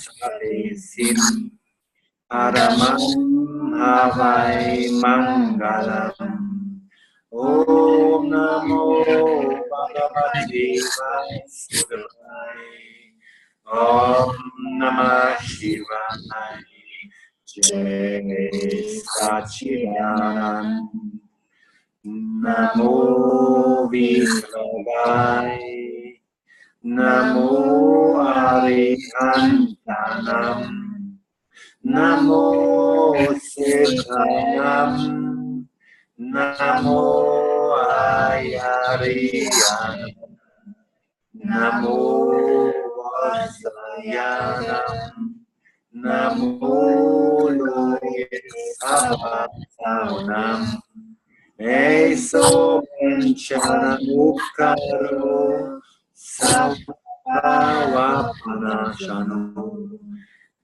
Sadesim Paramam Havai Mangalam. Om Namo Bhagavate Vasudevaya. Om Namah Shivaya. Jai Sachidanand. Namo Vishuddhatma. Namo Arihantanam. Namo Siddhanam. Namo Ayariyanam. Namo Vasayanam. Namo Loyasavanam. Eso Panchana Mukaro Savapanashano.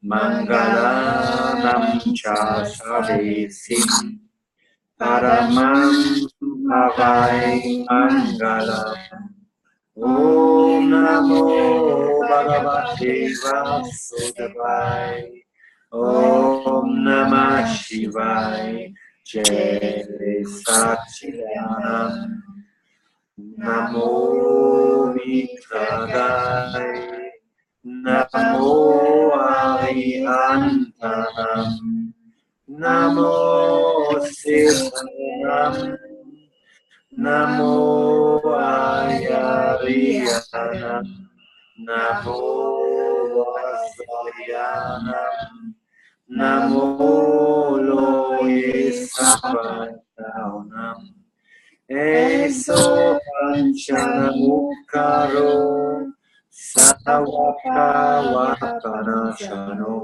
Mangalanam cha sadesim Paramam Havai Mangalam. Om Namo Bhagavate Vasudevaya. Om Namah Shivaya. Jai Sachidanand. Namo Vitradaya. Namo Arihantanam. Namo Siddhanam. Namo Ayariyanam. Namo Vasayanam. Namo Loyasavanam. Eso Panchana Mukaro Savapanashano.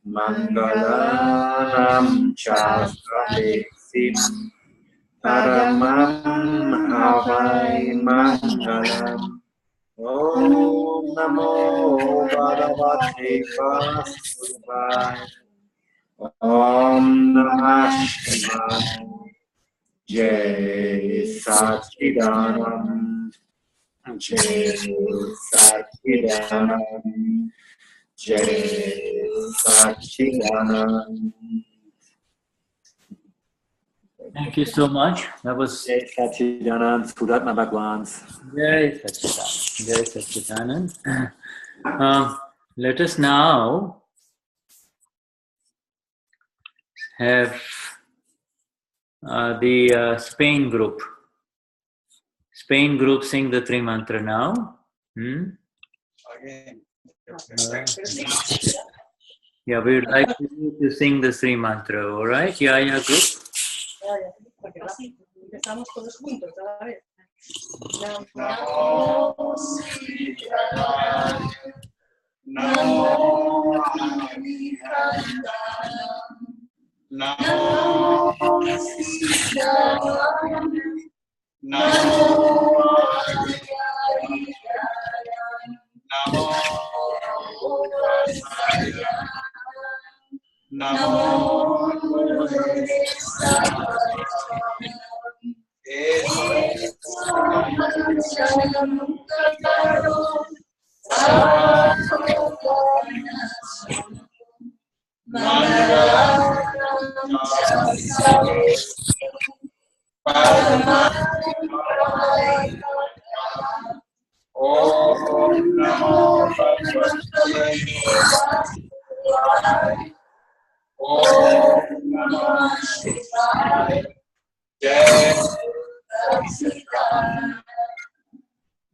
Mangalanam Chastradesim Paramam Havai Mangalam. Om Namo Bhagavate Vasudevaya. Om Namah Shivaya. Jai Sachidanand. Jai Sachidanand. Jai Sachidanand. Thank you so much. That was Jai Sachidanand, Vishuddhatma Bhagwans. Jai Sachidanand. Jai Sachidanand. Let us now have the Spain group. Spain group sing the Tri Mantra now. Yeah, we would like you to sing the Sri Mantra, all right? Yeah, group. Empezamos todos juntos, ¿sabes? Namo Siddhaya. Namo Arihantanam. Namo Siddhaya. Namo Arihantanam. Namo Vasaya. Namo Loyasavanam. Eso Panchana Mukaro Savapanashano. Mangalanam Chasadesim Paramam Havai Mangalam. Om Namo Bhagavate Vasudevaya. Om Namah Shivaya. Jai Sachidanand.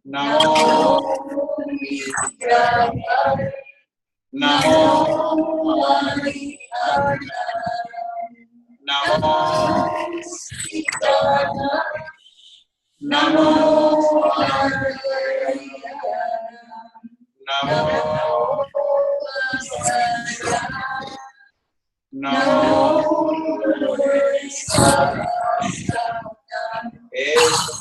Namo Vitradaya. Namo Arihantanam. Namo Siddhanam. Namo Ayariyanam. Namo Vasayanam. Namo Loyasavanam. Eso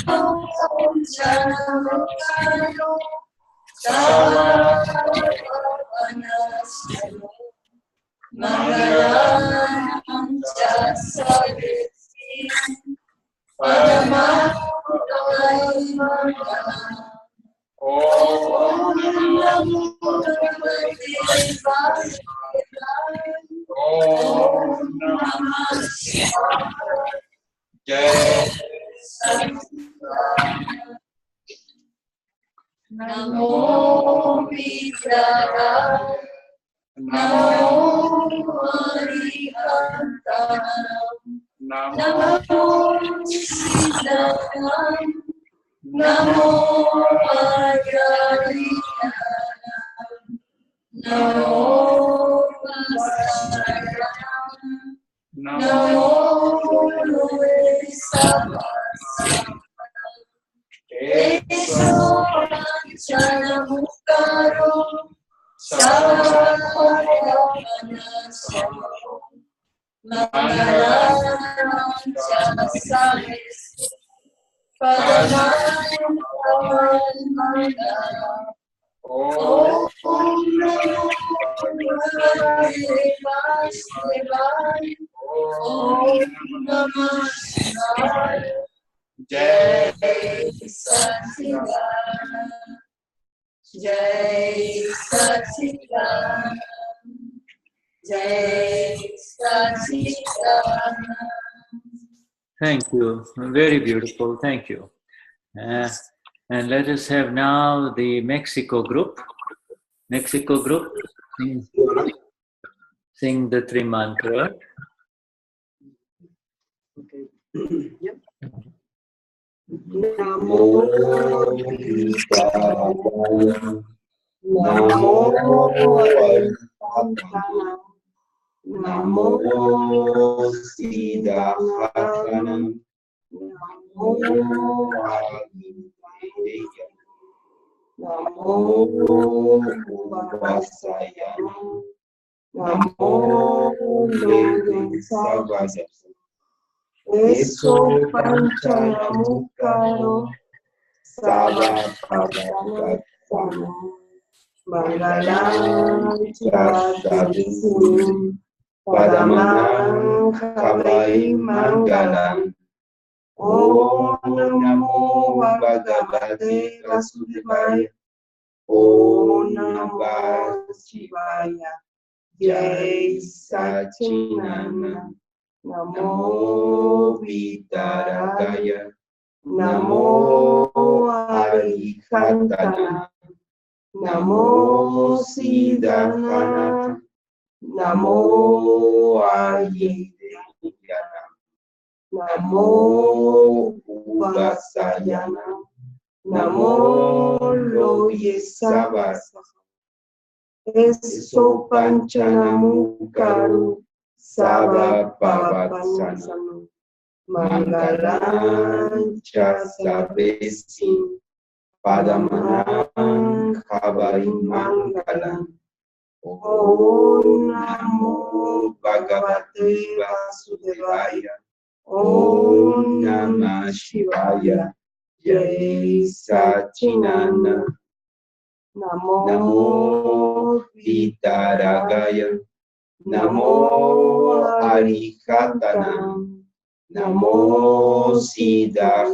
Panchana Mukaro Savapanashano. Mangalanam Chasadesim Paramam Havai Mangalam. Om Om Namah Shivaya. Jai Namo Vidyaya, Namo Namo Arihantana, Namo Namo Siddham, Namo Ayarihana, Namo Vasaya, Namo Loesavasa, Eso Chanamukaro, Savarvanasa, Mangalanchasamis, Paramanamangala, Om Namo Vasudevaya, Om Namah Shivaya. Jai Satchidananda, Jai Satchidananda, Jai Satchidananda. Thank you. Very beautiful. Thank you. And let us have now the Mexico group. Mexico group, sing the three mantra. Namo Vidyaya, Namo Arihantana, Namo Siddham, Namo Ayurveda, Namo Vasaya, Namo Loesavasa. Eso Panchanamukaro, Savapavatsana, Mangalanchasavisim, Padamanam Havai Mangalam. Om Namo Bhagavate Vasudevaya, Om Namah Shivaya, Jai Satchidananda. Namo Vidyaya, Namo Arihantana, Namo Siddham, Namo Ayurveda, Namo Vasayana, Namo Loesavasa. Eso Panchanamukaro, Savapavatsana, Mangalanchasavisim, Padamanam Havai Mangalam. Om Namo Bhagavate Vasudevaya, Om Namah Shivaya, Jai Satchidananda. Namo Vidyaya, Namo Arihantana, Namo Siddham,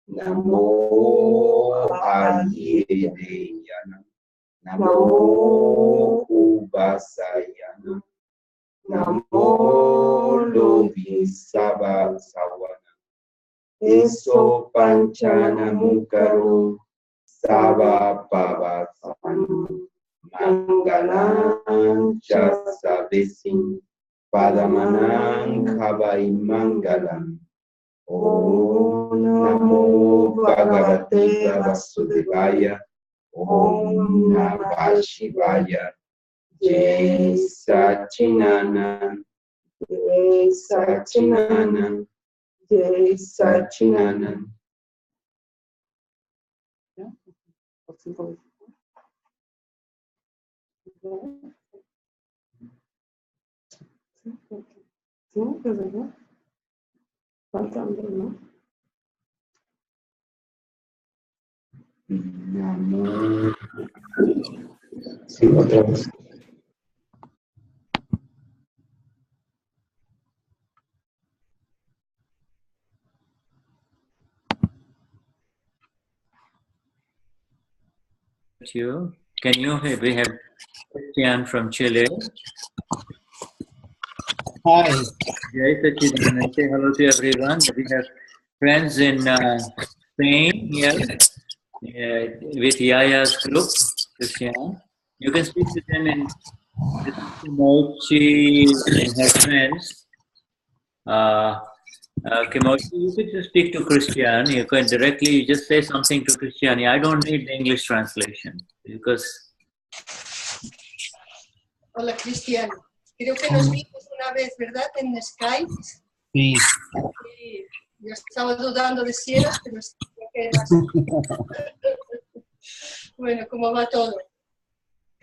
Namo Ayurveda, Namo Vasayana, Namo Loesavasa. Eso Panchanamukaro, Savapavatsana, Mangalanchasavisim, Padamanam Havai Mangalam. Om Namo Bhagavate Vasudevaya, Om Namah Shivaya, Jai Satchidananda, Jai Satchidananda, Jai Satchidananda. Sí, otra vez. You. Can you hear? We have Cristian from Chile. Hi. Jai Sachidanand. Say hello to everyone. We have friends in Spain here with Yaya's group, Cristian. You can speak to them in Kimochi and her friends. Kimochi, you could just speak to Cristian. You can directly you just say something to Cristian. I don't need the English translation because. Hola, Cristian. Creo que nos vimos una vez, ¿verdad? En Skype. Sí. Sí. Yo estaba dudando de si eras, pero sí que eras. Bueno, ¿cómo va todo?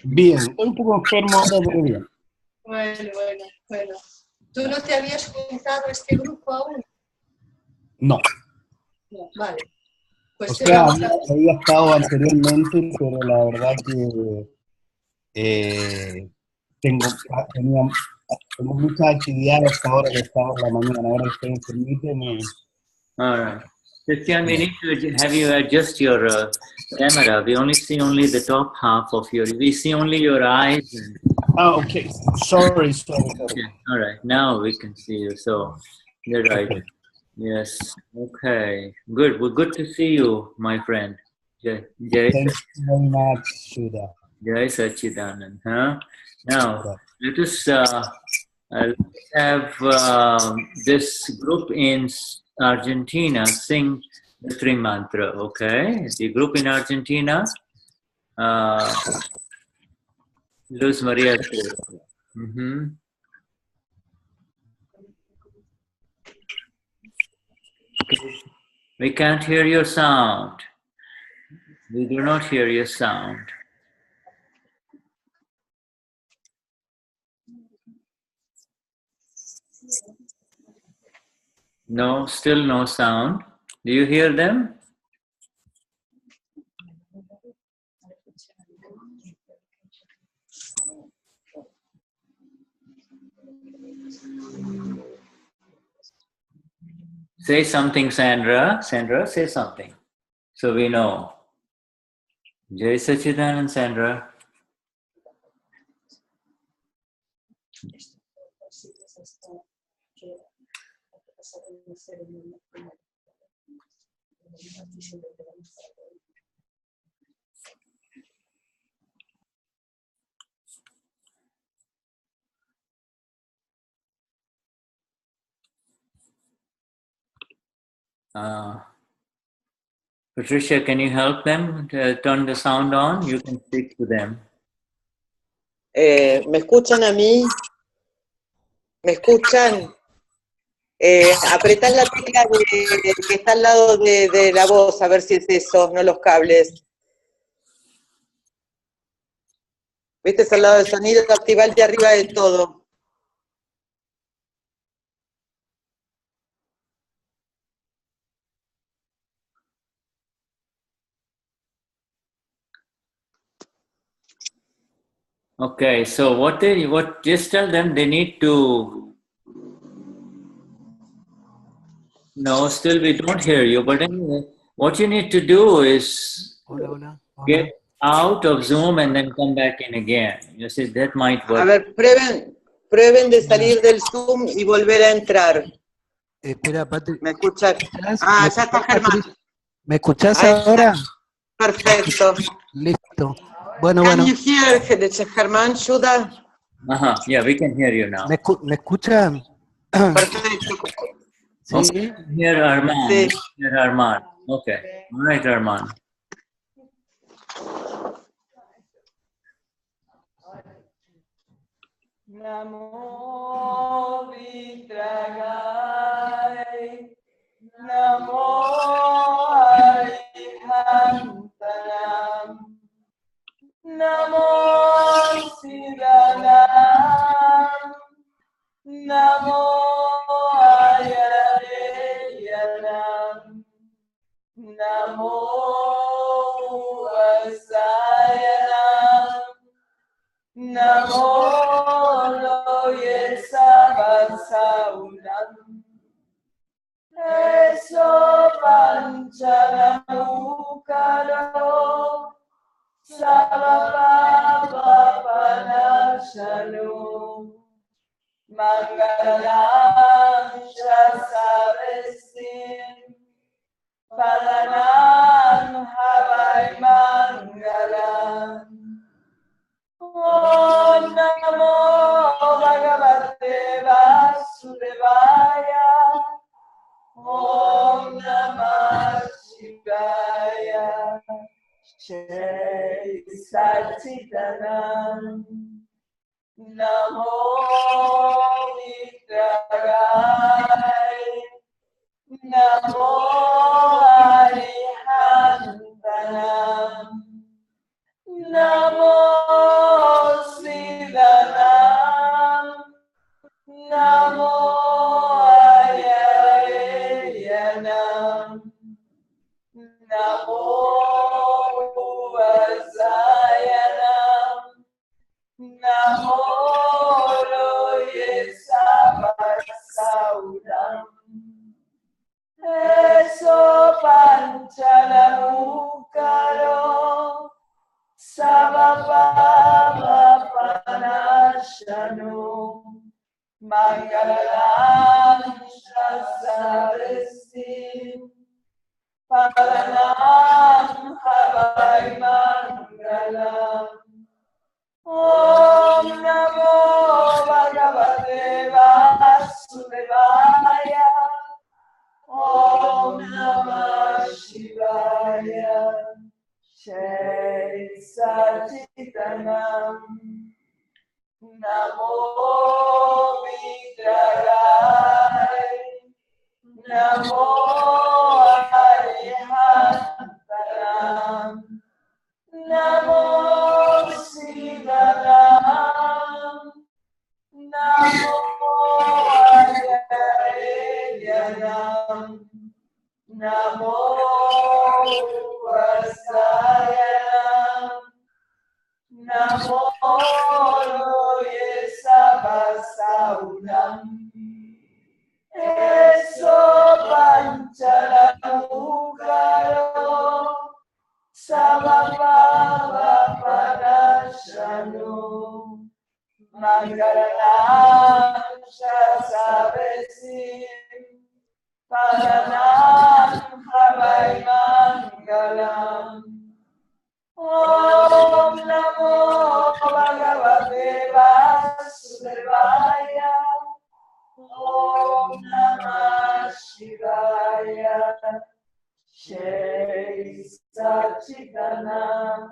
Bien, estoy un poco enfermo ahora, pero bien. Bueno. ¿Tú no te habías juntado a este grupo aún? No. No, vale. Pues O sea, había estado anteriormente, pero la verdad que tenía muchas actividades hasta ahora que estaba en la mañana. Ahora estoy enfermito. All right. Cristian, we need to have you adjust your camera. We only see the top half of we see only your eyes. Oh, okay. Sorry. Okay. All right. Now we can see you. So you're right. Okay. Yes. Okay. Good. Well, good to see you, my friend. Jai. Thank you very much, Shuddha. Jai Sachidanand. Huh? Now, let us have this group in Argentina sing the three mantra, okay? The group in Argentina, Luz Maria. Okay. We can't hear your sound. We do not hear your sound. No, still no sound. Do you hear them? Say something, Sandra. Sandra, say something. So we know. Jai Sachidanand, Sandra. Patricia, can you help them turn the sound on? You can speak to them. ¿Me escuchan a mí? ¿Me escuchan? Apretá la tecla que está al lado de la voz, a ver si es eso, no los cables. ¿Viste? Es al lado del sonido, activa el de arriba de todo. Okay, so just tell them they need to. No, still we don't hear you. But anyway, what you need to do is get out of Zoom and then come back in again. You see, that might work. A ver, prueben de salir del Zoom y volver a entrar. Espera, Patri. ¿Me escuchan? Ah, ya está Germán. ¿Me escuchás ahora? Perfecto. Listo. Bueno. Can you hear Germán, Shuddha? Yeah, we can hear you now. ¿Me escuchan? Perfecto. Sí. Okay. Hear Arman. Sí. Hear Arman. Okay. All right, Arman. Namo Vitragai, Namo Arihantanam, Namo Siddhanam, Namo Ayareyanam, Namo Vasayanam, Namo Loye Sabasaunam, Eso Panchanamukaro, Savapapanashanu Mangalam Shasavesim Padanam Havai Mangalam Om Namo Bhagavate Vasudevaya Om Namah Shivaya Jai Satchidanand Namo Vigrahay Namo Arihantanam Namo Siddhanam Namo Ayayanam Namo Vasayanam Namo Loye Sabasauram Eso Panchalamukaro Savapapanashanu Mangalam Shasavesim Padanam Havai Mangalam Om Namo Bhagavate Vasudevaya Om Namah Shivaya Jai Satchidanand Namo Vigrahay Namo Arihantanam Namo Siddhanam Namo Ayayanam Namo Vasayanam Namo Loye Sabasauram Eso Panchalamukaro Savapapanashanu Mangalam Shasavesim Padanam Havai Mangalam Om Namo Bhagavate Vasudevaya Om Namah Shivaya Jai Satchidanand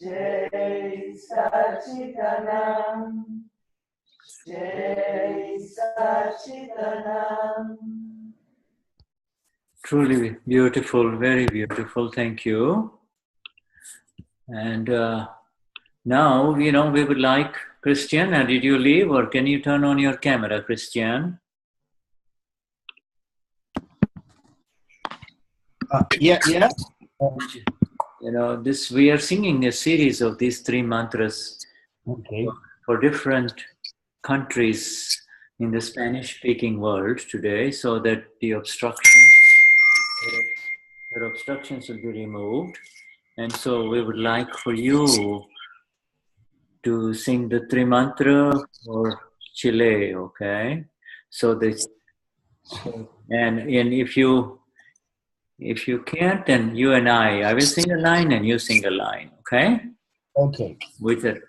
Jai Satchidanand Jai Satchidanand. Truly beautiful, very beautiful. Thank you. And now, we would like Cristian. Did you leave, or can you turn on your camera, Cristian? Yeah. We are singing a series of these 3 mantras for different countries in the Spanish-speaking world today, so that the obstructions will be removed. And so we would like for you to sing the 3 mantra for Chile, okay? And if you can't, then you and I will sing a line and you sing a line, okay? Okay. With it.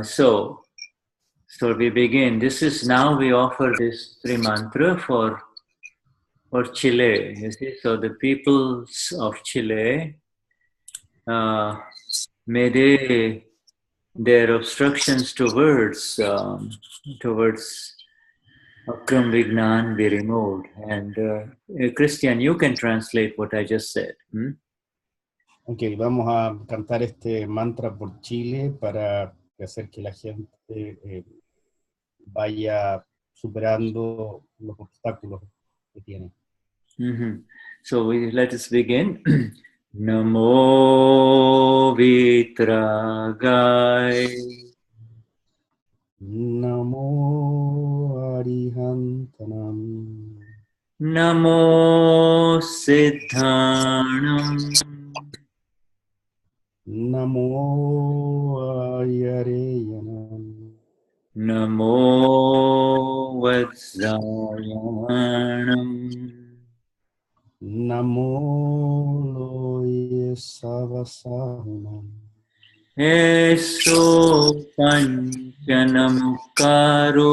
So we begin. Now we offer this 3 mantra for Chile. You see, so the peoples of Chile, may their obstructions towards Akram Vignan be removed. And Cristian, you can translate what I just said. Ok, vamos a cantar este mantra por Chile para hacer que la gente vaya superando los obstáculos que tiene. So let us begin. Namo Vitragai. Namo Arihantanam. Namo Siddhanam. Namo Ayareyanam. Namo Vatsayanam. Namo Loye Savasahunam. Eso Panchanamukaro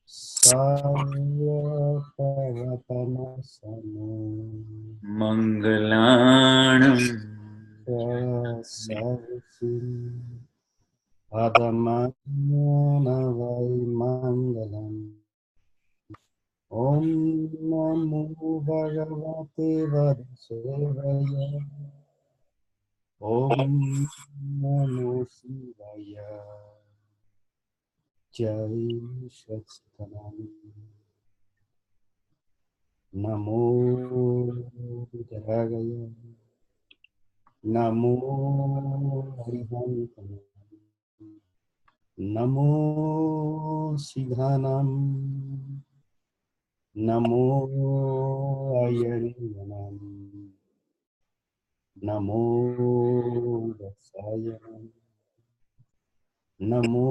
Sarva Pavapanasano. Mangalanam Savisim Adamanavai Mangalam. Om Namo Bhagavate Vasudevaya. Om Namo Shivaya. Jai Satchitanam. Namo Vigrahaya. Namo Arihantam. Namo Siddhanam. Namo Ayayanam. Namo Vasayanam. Namo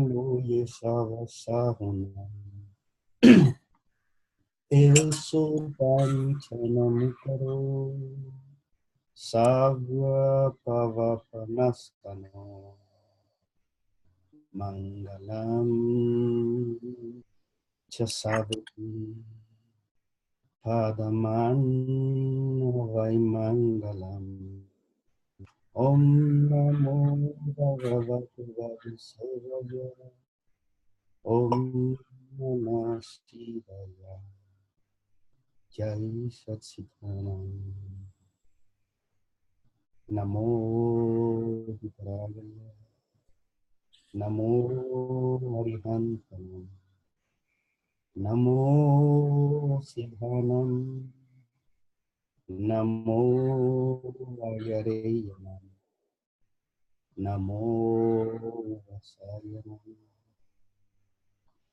Loye Savasahunam. Eso Panchanamukaro Savya Pavapanasano. Mangalam Chasavati Padaman Vai Mangalam. Om Namo Bhagavate Vasudevaya. Om Namah Shivaya. Jai Satchitanam. Namo Vigrahaya. Namo Arihantam. Namo Siddhanam. Namo Ayareyanam. Namo Vasayanam.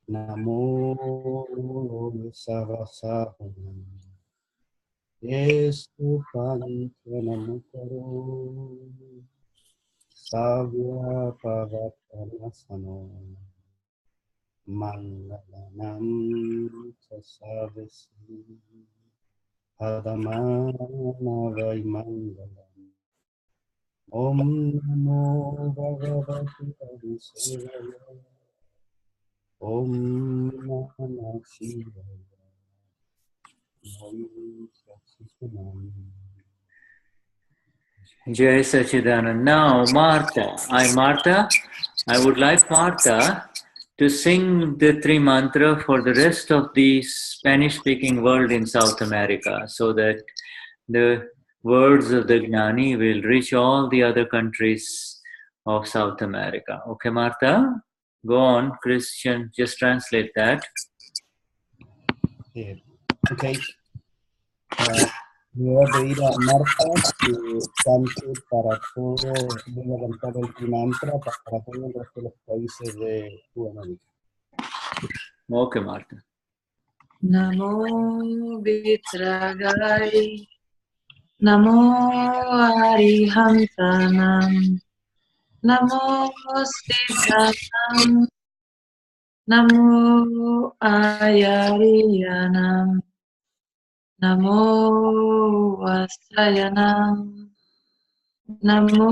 Namo Savasahunam. Estu Panchanamukaro Savya Pavapanasano. Mangalanam Chasavesi Padamanavai Mangalam. Om Namo Bhagavate Vasudevaya. Om Namah Shivaya. Jai Satchitanam. Jai Sachidanand. Now, Martha. I would like Martha to sing the three mantra for the rest of the Spanish-speaking world in South America, so that the words of the Gnani will reach all the other countries of South America. Okay, Martha? Go on, Cristian. Just translate that. Okay. Le voy a pedir a Marta que cante para todo, voy a cantar el mantra para todo el resto de los países de Sudamérica. Okay, Martha. Namo Vitragai, Namo Arihantanam, Namo Siddhanam, Namo Ayariyanam, Namo Vasayanam, Namo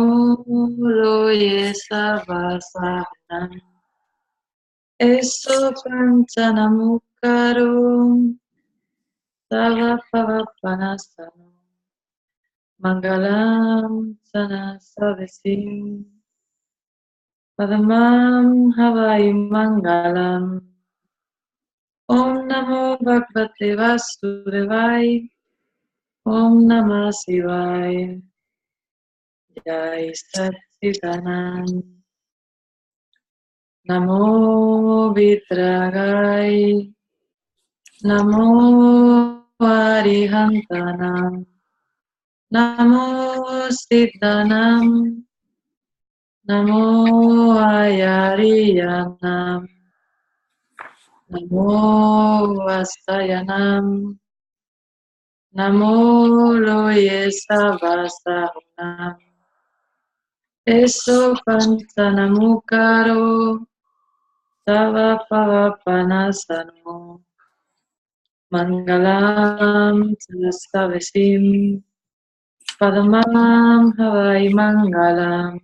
Loye Savasahunam. Eso Panchanamukaro Savapavapanasano. Mangalam Sana Savisim Padamam Havai Mangalam. Om Namo Bhagavate Vasudevaya. Om Namah Shivaya. Jai Satchitanam. Namo Vitragai. Namo Arihantanam. Namo Siddhanam. Namo Ayariyanam. Namo Vasayanam. Namo loye savasahunam. Eso pantanamukaro. Sava pavapanasano. Mangalam sastavesim. Padamam havai mangalam.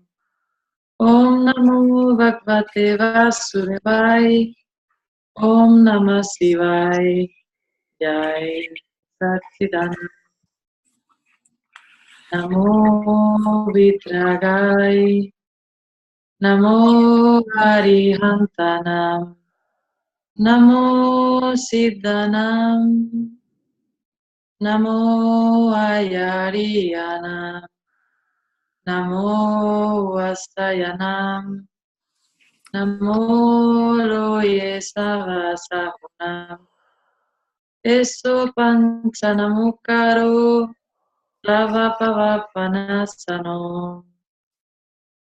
Om namo bhagavate vasudevaya. Om namah Shivaya. Jai Satchidananda. Namo Vitragai. Namo Arihantanam. Namo Siddhanam. Namo Ayariyanam. Namo Vastayanam. Namo Loye Savasahunam. Eso Panchanamukaro. Lava Pavapanasano.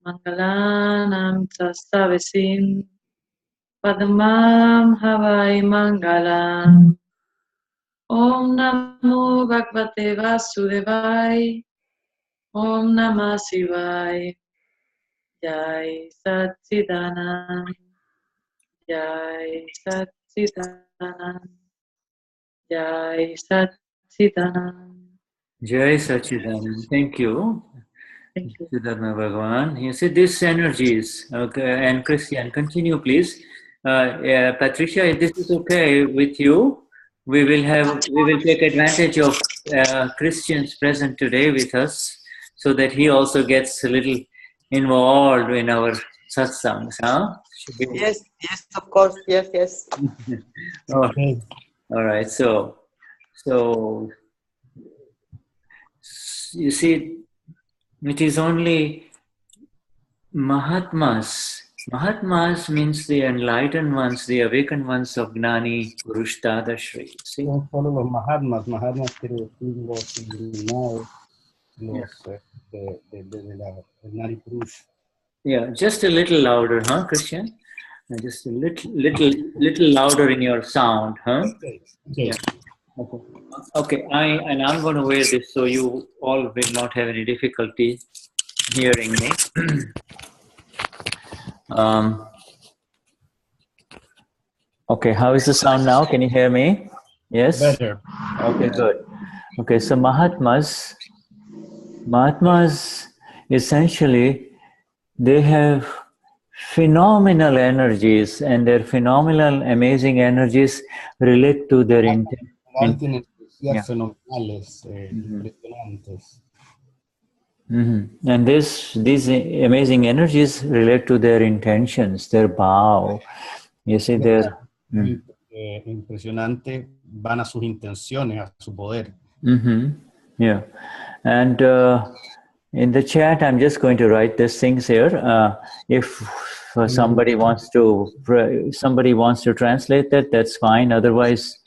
Mangalanam Sastavesim. Padmam Havai Mangalam. Om Namo Bhagavate Vasudevaya. Om Namah Shivaya. Jai Satchidananda. Jai Satchidananda. Jai Satchidananda. Jai Sachidanand. Thank you. Thank you. Vishuddhatma Bhagavan. You see these energies. Okay, and Cristian, continue please. Patricia, if this is okay with you, we will take advantage of Cristian's present today with us, so that he also gets a little involved in our satsangs. Huh? Yes, yes, of course, yes, yes. Oh, all right. So you see, it is only Mahatmas. Mahatmas means the enlightened ones, the awakened ones of Gnani Purush Dadashri. See? Son solo los Mahatmas. Mahatmas quiere decir los iluminados, los de la Gnani Purush. Yeah, just a little louder, huh, Cristian? Just a little louder in your sound, huh? Okay. Yeah. Okay. I'm going to wear this so you all will not have any difficulty hearing me. Okay, how is the sound now? Can you hear me? Yes? Better. Okay, good. Okay, so Mahatmas essentially, they have phenomenal energies, and their phenomenal, amazing energies relate to their intent. Tienen energías fenomenales, impresionantes. And these amazing energies relate to their intentions, their vow. You see, their impresionante, van a sus intenciones, a su poder. Yeah, and in the chat, I'm just going to write these things here. If somebody wants to translate that, that's fine. Otherwise,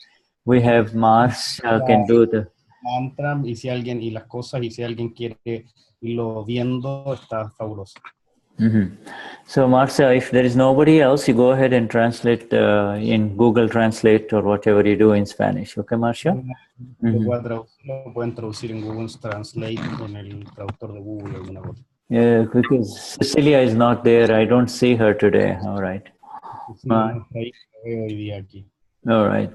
we have Marcia can do the mantra, y si alguien y las cosas, y si alguien quiere irlo viendo, está fabuloso. So Marcia, if there is nobody else, you go ahead and translate in Google Translate or whatever you do in Spanish. Okay, Marcia? Lo pueden traducir en Google Translate, en el traductor de Google, alguna cosa. Yeah, because Cecilia is not there. I don't see her today. All right. All right.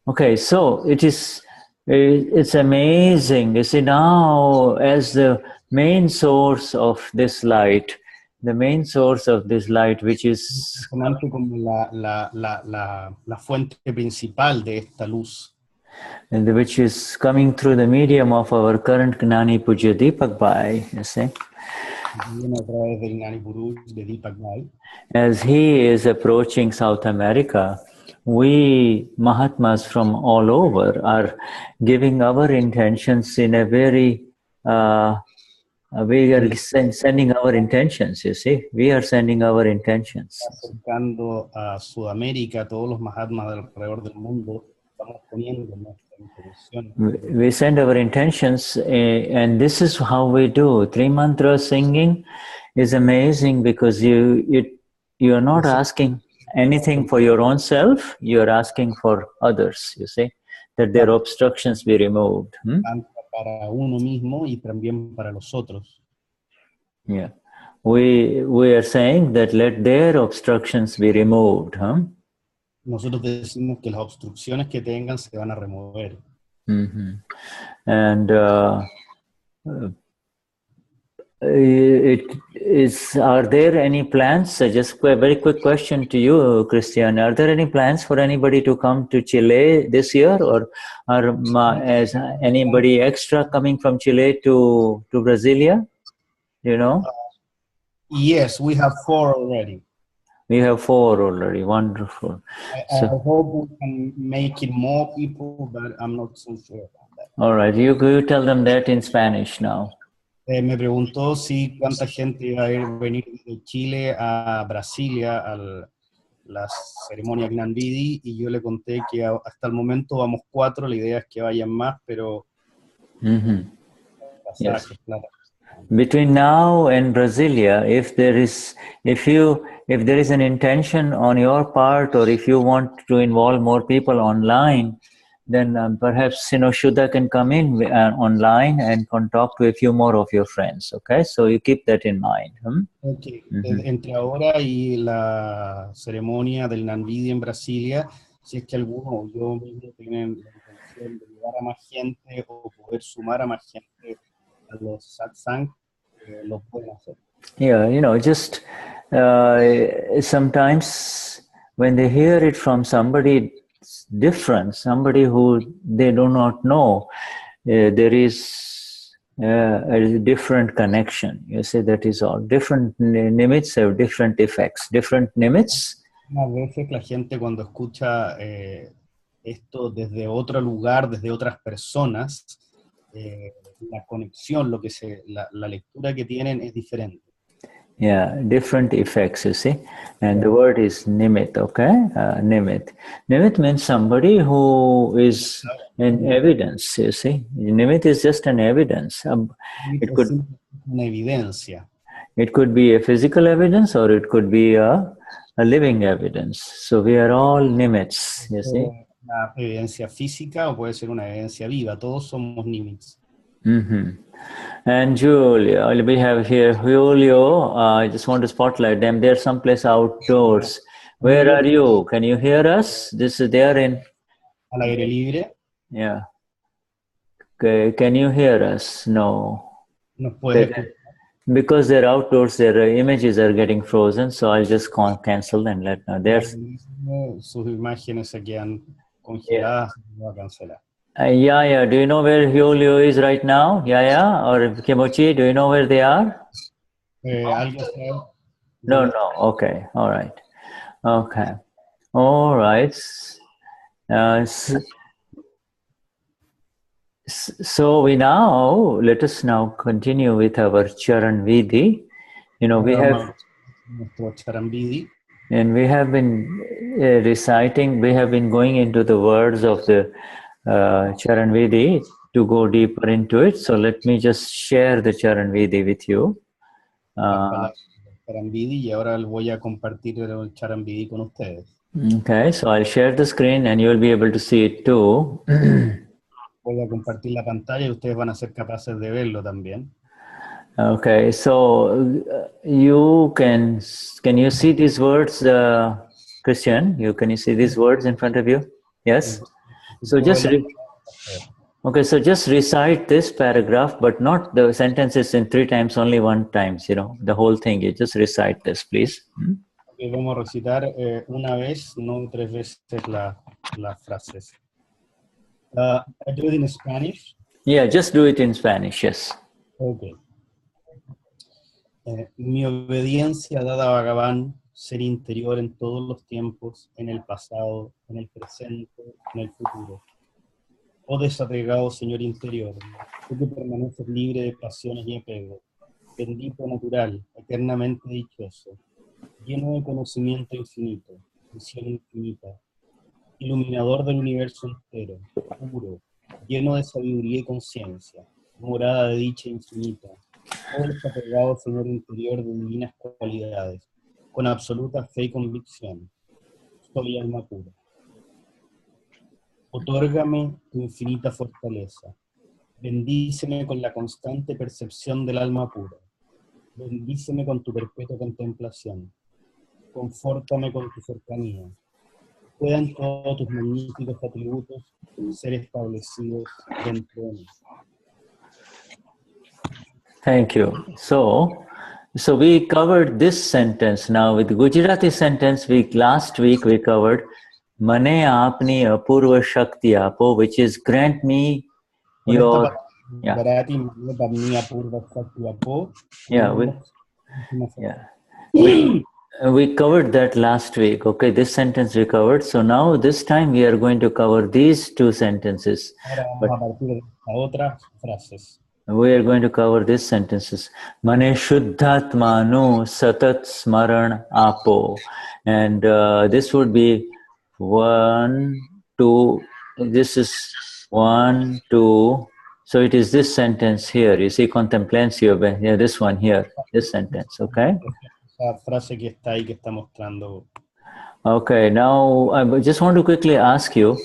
Okay, so it's amazing. You see, now as the main source of this light, which is como la fuente principal de esta luz, and which is coming through the medium of our current Gnani Puja Deepak Bhai, you see. As he is approaching South America, we Mahatmas from all over are giving our intentions in a very, we are sending our intentions, you see. We are sending our intentions. Acercando a Sudamérica, todos los Mahatmas alrededor del mundo, estamos poniendo nuestra intención. We send our intentions, and this is how we do. Three mantra singing is amazing because you are not asking anything for your own self, you are asking for others, you see. that their obstructions be removed. Tanto para uno mismo y también para los otros. Yeah. We are saying that let their obstructions be removed. Nosotros decimos que las obstrucciones que tengan se van a remover. And are there any plans? Just a very quick question to you, Cristian. Are there any plans for anybody to come to Chile this year, or is anybody extra coming from Chile to Brasilia? You know? Yes, we have 4 already. We have 4 already. Wonderful. I hope we can make it more people, but I'm not so sure about that. All right, you tell them that in Spanish now. Me preguntó si cuánta gente iba a venir de Chile a Brasilia a la ceremonia Gnani Vidhi, y yo le conté que hasta el momento vamos 4, la idea es que vayan más, pero Yes. Between now and Brasilia, if there is an intention on your part, or if you want to involve more people online, then perhaps Shuddha can come in online and can talk to a few more of your friends. Okay, so you keep that in mind. Okay. Entre ahora y la ceremonia del Gnani Vidhi en Brasilia, si es que alguno o yo mismo tienen la intención de llevar a más gente o poder sumar a más gente a los satsang, lo pueden hacer. Yeah, just sometimes when they hear it from somebody different, somebody who they do not know, there is a different connection. You see, that is all. Different nimitz have different effects. Different nimitz. A veces la gente cuando escucha esto desde otro lugar, desde otras personas, la conexión, la lectura que tienen es diferente. Yeah, different effects, you see. And the word is nimit, okay? Nimit. Nimit means somebody who is an evidence, you see. Nimit is just an evidence. It could be a physical evidence, or it could be a living evidence. So we are all nimits, you see. Una evidencia física o puede ser una evidencia viva. Todos somos nimits. And Julio, we have here Julio. I just want to spotlight them. They're someplace outdoors. Where are you? Can you hear us? They are in. Al aire libre. Yeah. Okay. Can you hear us? No. Because they're outdoors, their images are getting frozen. So I'll just cancel and let know. There's. Sus imágenes se quedan congeladas. Va a cancelar. Yaya, do you know where Julio is right now? Yaya or Kimochi, do you know where they are? No. Okay. All right. Okay. All right. So let us now continue with our Charan Vidhi. We have. Charan Vidhi. And we have been reciting. We have been going into the words of the Charan Vidhi to go deeper into it. So let me just share the Charan Vidhi with you. Charan Vidhi, y ahora voy a compartir el Charan Vidhi con ustedes. Okay, so I'll share the screen and you'll be able to see it too. Voy a compartir la pantalla y ustedes van a ser capaces de verlo también. Okay, so can you see these words, Cristian? Can you see these words in front of you? Yes. So just recite this paragraph, but not the sentences in 3 times, only 1 time. The whole thing. You just recite this, please. Okay, vamos a recitar una vez, no 3 veces las frases. I do it in Spanish. Yeah, just do it in Spanish. Yes. Okay. Mi obediencia dada a Bhagavan, ser interior en todos los tiempos, en el pasado, en el presente, en el futuro. Oh desapegado Señor interior, tú que permaneces libre de pasiones y apego, bendito natural, eternamente dichoso, lleno de conocimiento infinito, visión infinita, iluminador del universo entero, puro, lleno de sabiduría y conciencia, morada de dicha infinita, oh desapegado Señor interior de divinas cualidades, con absoluta fe y convicción, soy alma pura. Otórgame tu infinita fortaleza. Bendíceme con la constante percepción del alma pura. Bendíceme con tu perpetua contemplación. Confórtame con tu cercanía. Puedan todos tus magníficos atributos ser establecidos dentro de mí. Thank you. So we covered this sentence. Now with Gujarati sentence, last week we covered Mane apni apurva shakti apo, which is grant me your we covered that last week. Okay, this sentence we covered. So now this time we are going to cover these two sentences. We are going to cover these sentences. Mane Shuddhatma nu satat smaran apo. And this would be 1, 2. This is 1, 2. So it is this sentence here. You see, contemplatio. Yeah, this one here. This sentence. Okay. Okay. Now I just want to quickly ask you.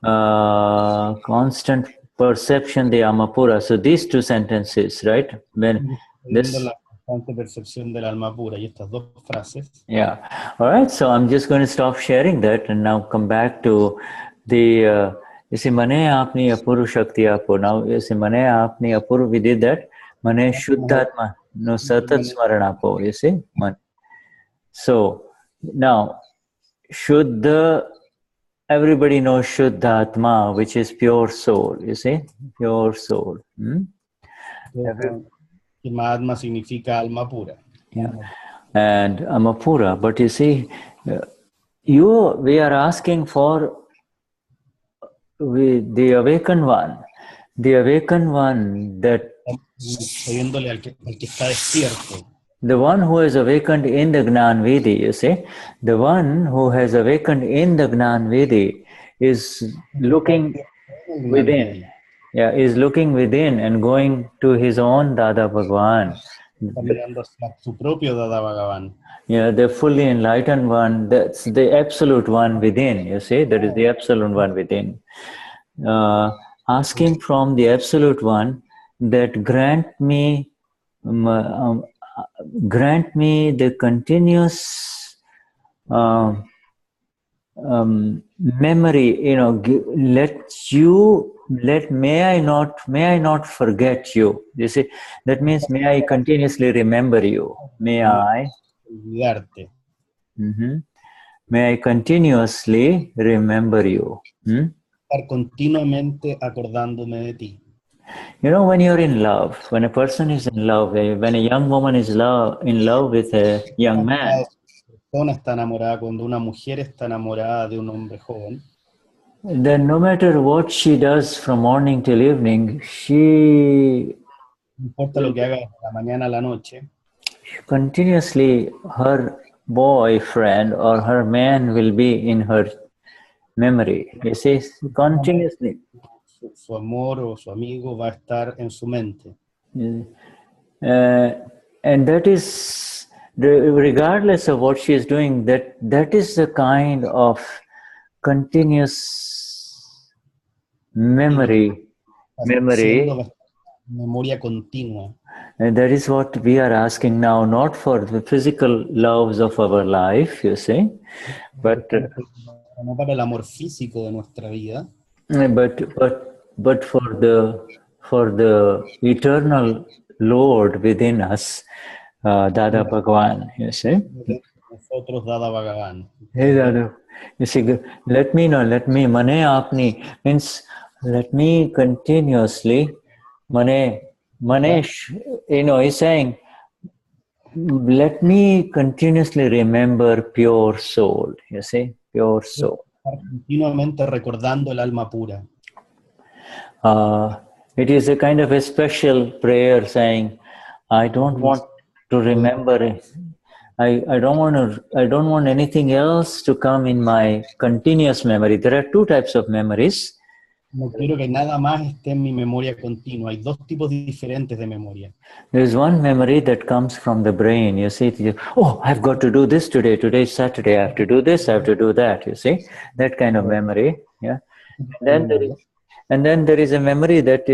Constant perception de Amapura. So these two sentences, right? When this. Yeah. All right. So I'm just going to stop sharing that and now come back to the. You see, Mane apni apuru shakti apo. Now you see, Mane apni apuru. We did that. Mane Shuddhatma no satat smaran apo. You see. So now Shuddha. Everybody knows Shuddhatma, which is pure soul, you see? Pure soul. Atma significa alma pura. Yeah. And Amapura, but you see, we are asking for the awakened one. The awakened one that... The one who has awakened in the Gnani Vidhi, you see, the one who has awakened in the Gnani Vidhi is looking within. Yeah, is looking within and going to his own Dada Bhagwan. Yeah, the fully enlightened one, that's the absolute one within, you see, that is the absolute one within. Asking from the absolute one that grant me the continuous memory, you know, may I not forget you. You see, that means may I continuously remember you. May I continuously remember you. Estar continuamente acordándome de ti. You know, when you're in love, when a person is in love, when a young woman is in love with a young man, Está enamorada, cuando una mujer está enamorada de un hombre joven, then no matter what she does from morning till evening, she no importa lo que haga de la mañana a la noche, continuously her boyfriend or her man will be in her memory. You see, continuously. Su amor o su amigo va a estar en su mente. And that is, regardless of what she is doing, that is the kind of continuous memoria continua. And that is what we are asking now, not for the physical loves of our life, you see, but no para el amor físico de nuestra vida, but for the eternal Lord within us, Dada Bhagwan, you see. Nosotros Dada Bhagavan. Hey Dada, you see, let me mane apni means let me continuously mane, you know, he's saying, let me continuously remember pure soul, you see, pure soul. Continuamente recordando el alma pura. It is a kind of a special prayer saying, I don't want to remember it. I don't want anything else to come in my continuous memory. There are two types of memories. No quiero que nada más esté en mi memoria continua. Hay dos tipos diferentes de memoria. There is one memory that comes from the brain. You see, oh, I've got to do this today. Today is Saturday. I have to do this. I have to do that. You see, that kind of memory. Yeah. And then there is a memory that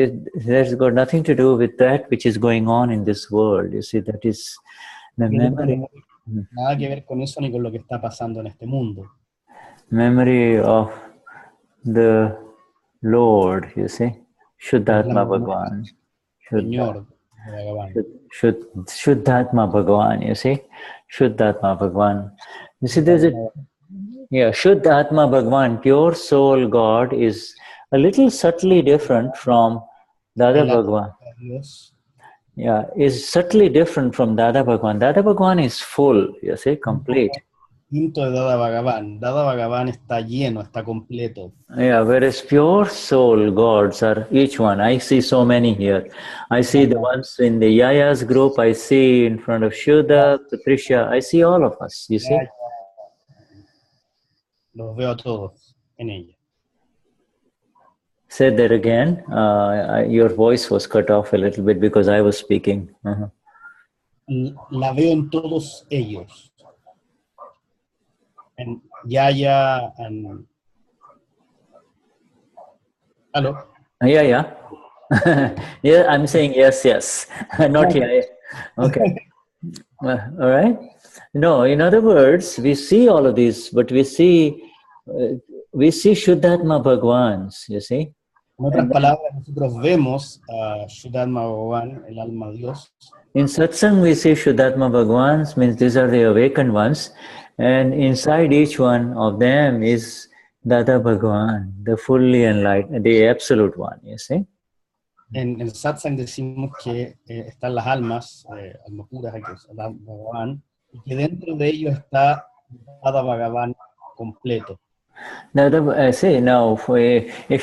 has got nothing to do with that which is going on in this world. You see, that is the memory. Nada que ver con eso ni con lo que está pasando en este mundo. Memory of the Lord, you see, Shuddhatma Bhagwan. Señor Bhagavan. Shuddhatma Bhagwan, you see, Shuddhatma Bhagwan. You see, there's a, Shuddhatma Bhagwan, pure soul God, is a little subtly different from Dada Bhagwan. Yeah, is subtly different from Dada Bhagwan. Dada Bhagwan is full, you see, complete. Quinto de Dada Bhagavan. Dada Bhagavan está lleno, está completo. Yeah, whereas pure soul gods are each one. I see so many here. I see the ones in the Yaya's group. I see in front of Shuddha, Patricia. I see all of us, you see. Los veo a todos en ella. Say that again. Your voice was cut off a little bit because I was speaking. La veo en todos ellos. And Yaya and... Hello? Yeah. Yeah, I'm saying yes. Not Yaya. Okay. All right. No, in other words, we see all of these, but we see Shuddhatma Bhagwans, you see. En otras palabras, nosotros vemos a Shuddhatma Bhagavan, el alma Dios. In satsang, we see Shuddhatma Bhagwans, means these are the awakened ones, and inside each one of them is Dada Bhagwan, the fully enlightened, the absolute one, you see. En el satsang decimos que están las almas, almas puras, que es Dada Bhagavan, y que dentro de ellos está Dada Bhagavan completo. Now, if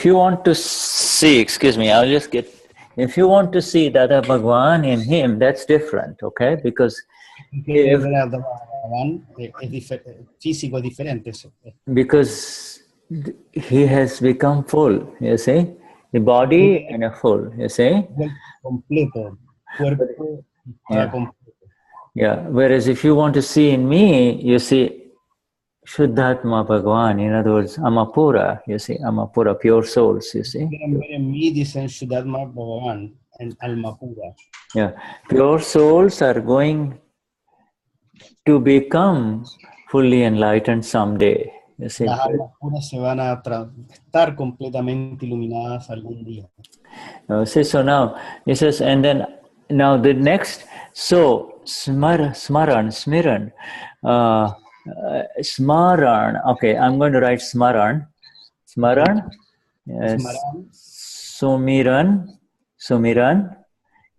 you want to see, excuse me, if you want to see Dada Bhagwan in him, that's different, okay? Because he has become full, you see? The body and a full, you see? Yeah, whereas if you want to see in me, you see Shuddhatma Bhagwan, in other words, Amapura, you see, Amapura, pure souls, you see. Yeah, pure souls are going to become fully enlightened someday, you see. Las almas puras se van a estar completamente iluminadas algún día. See, so now, it says, and then, now the next, so, smaran, smaran, okay, I'm going to write smaran, yes, Sumiran,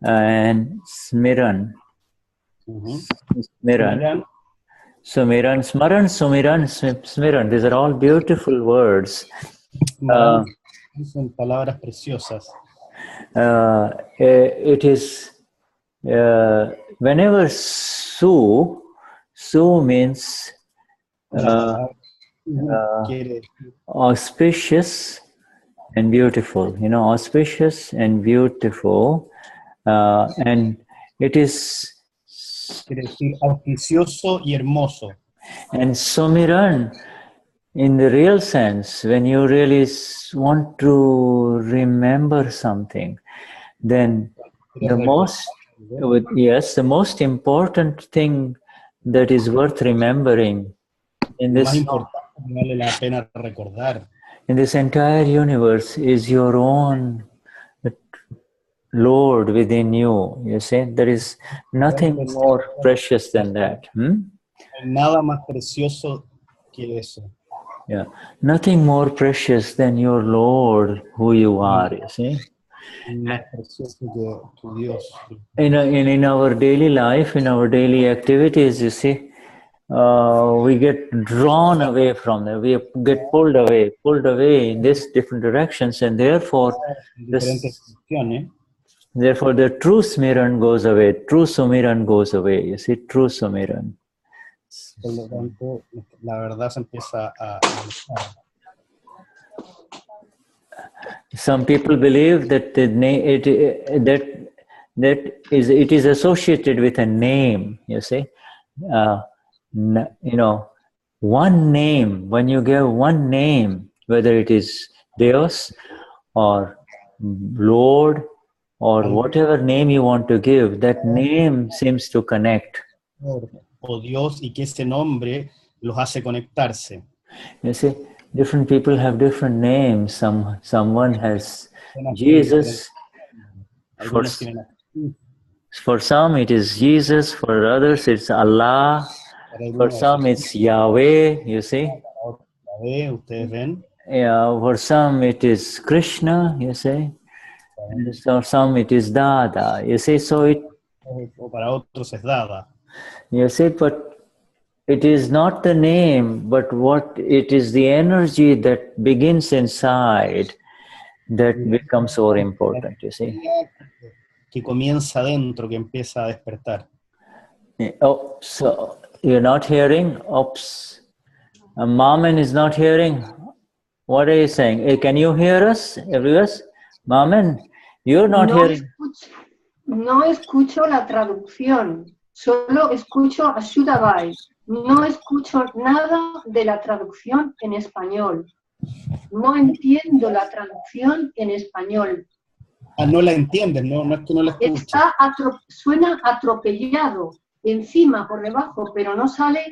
and smiran, Sumiran, smaran, Sumiran, smiran, these are all beautiful words. Son palabras preciosas. It is, whenever Su means auspicious and beautiful, you know, auspicious and beautiful, and it is auspicioso y hermoso. And Sumiran, in the real sense, when you really want to remember something, then the most important thing that is worth remembering in this entire universe is your own Lord within you. You see, there is nothing more precious than that. Nada más precioso que eso. Yeah, nothing more precious than your Lord, who you are. You see. In our daily life, in our daily activities, you see, we get drawn away from them. We get pulled away in these different directions, and therefore, the true Smiran goes away. True Sumiran goes away. You see, true Sumiran. Por lo tanto, la verdad se empieza a... Some people believe that it is associated with a name. You see, you know, one name. When you give one name, whether it is Deus or Lord or whatever name you want to give, that name seems to connect. O Dios, y que ese nombre los hace conectarse. You see, different people have different names. Someone has Jesus. For some it is Jesus, for others it's Allah, for some it's Yahweh, you see. Yeah, for some it is Krishna, you see. And for some it is Dada, you see. So it, you see, but it is not the name, but what it is, the energy that begins inside that becomes so important, you see. Que comienza adentro, que empieza a despertar. Oh, so you're not hearing? Oops. Maman is not hearing. What are you saying? Can you hear us, everyone? Maman, you're not hearing. No escucho la traducción, solo escucho a Shuddha. No escucho nada de la traducción en español. No entiendo la traducción en español. Ah, no la entiendes, no es que no la escuches. Suena atropellado, encima, por debajo, pero no sale.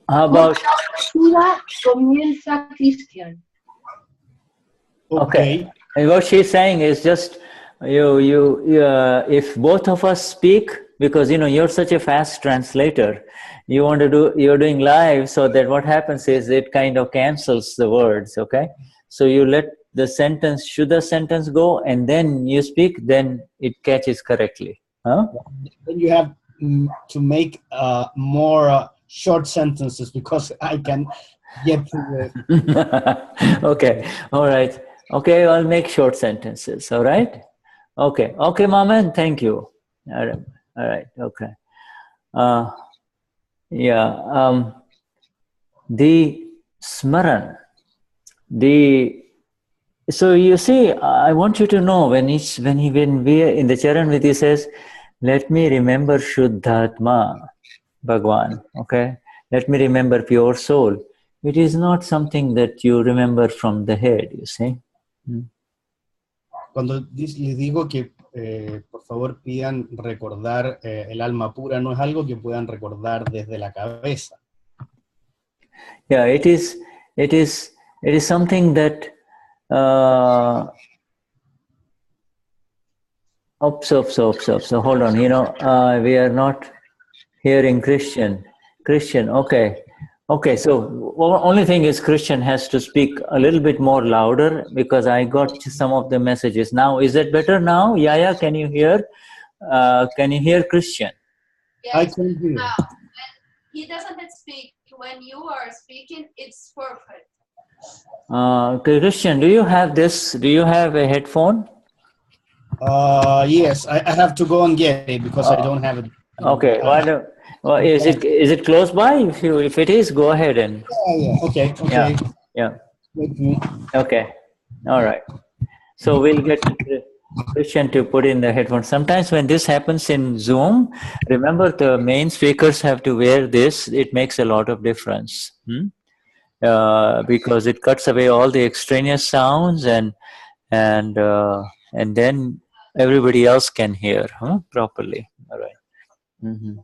How about Shuddha comienza Cristian. Okay. And what she's saying is just if both of us speak, because you know you're such a fast translator, you're doing live, so that what happens is it kind of cancels the words. Okay, so you let the sentence, Shuddha sentence go, and then you speak, then it catches correctly. Huh? Then you have to make more short sentences because I can get to the... Okay, all right. Okay, I'll make short sentences, all right? Okay, okay, Maman, thank you. All right, okay. The smaran, so you see, I want you to know when we in the Charan Vidhi says, let me remember Shuddhatma, Bhagwan, okay? Let me remember pure soul. It is not something that you remember from the head, you see. Cuando les digo que por favor pidan recordar el alma pura, no es algo que puedan recordar desde la cabeza. Yeah, it is something that so hold on, you know, we are not hearing Cristian, okay, so only thing is Cristian has to speak a little bit more louder because I got some of the messages. Now, is it better now? Yaya, can you hear? Can you hear Cristian? Yes. I can hear. Now, he doesn't speak. When you are speaking, it's perfect. Cristian, do you have this? Do you have a headphone? Yes, I have to go and get it because I don't have it. Okay, well, is it close by? If it is, go ahead and. Yeah. Okay. Yeah. Okay. All right. So we'll get Cristian to put in the headphones. Sometimes when this happens in Zoom, remember the main speakers have to wear this. It makes a lot of difference. Because it cuts away all the extraneous sounds and then everybody else can hear properly. All right. Mm-hmm.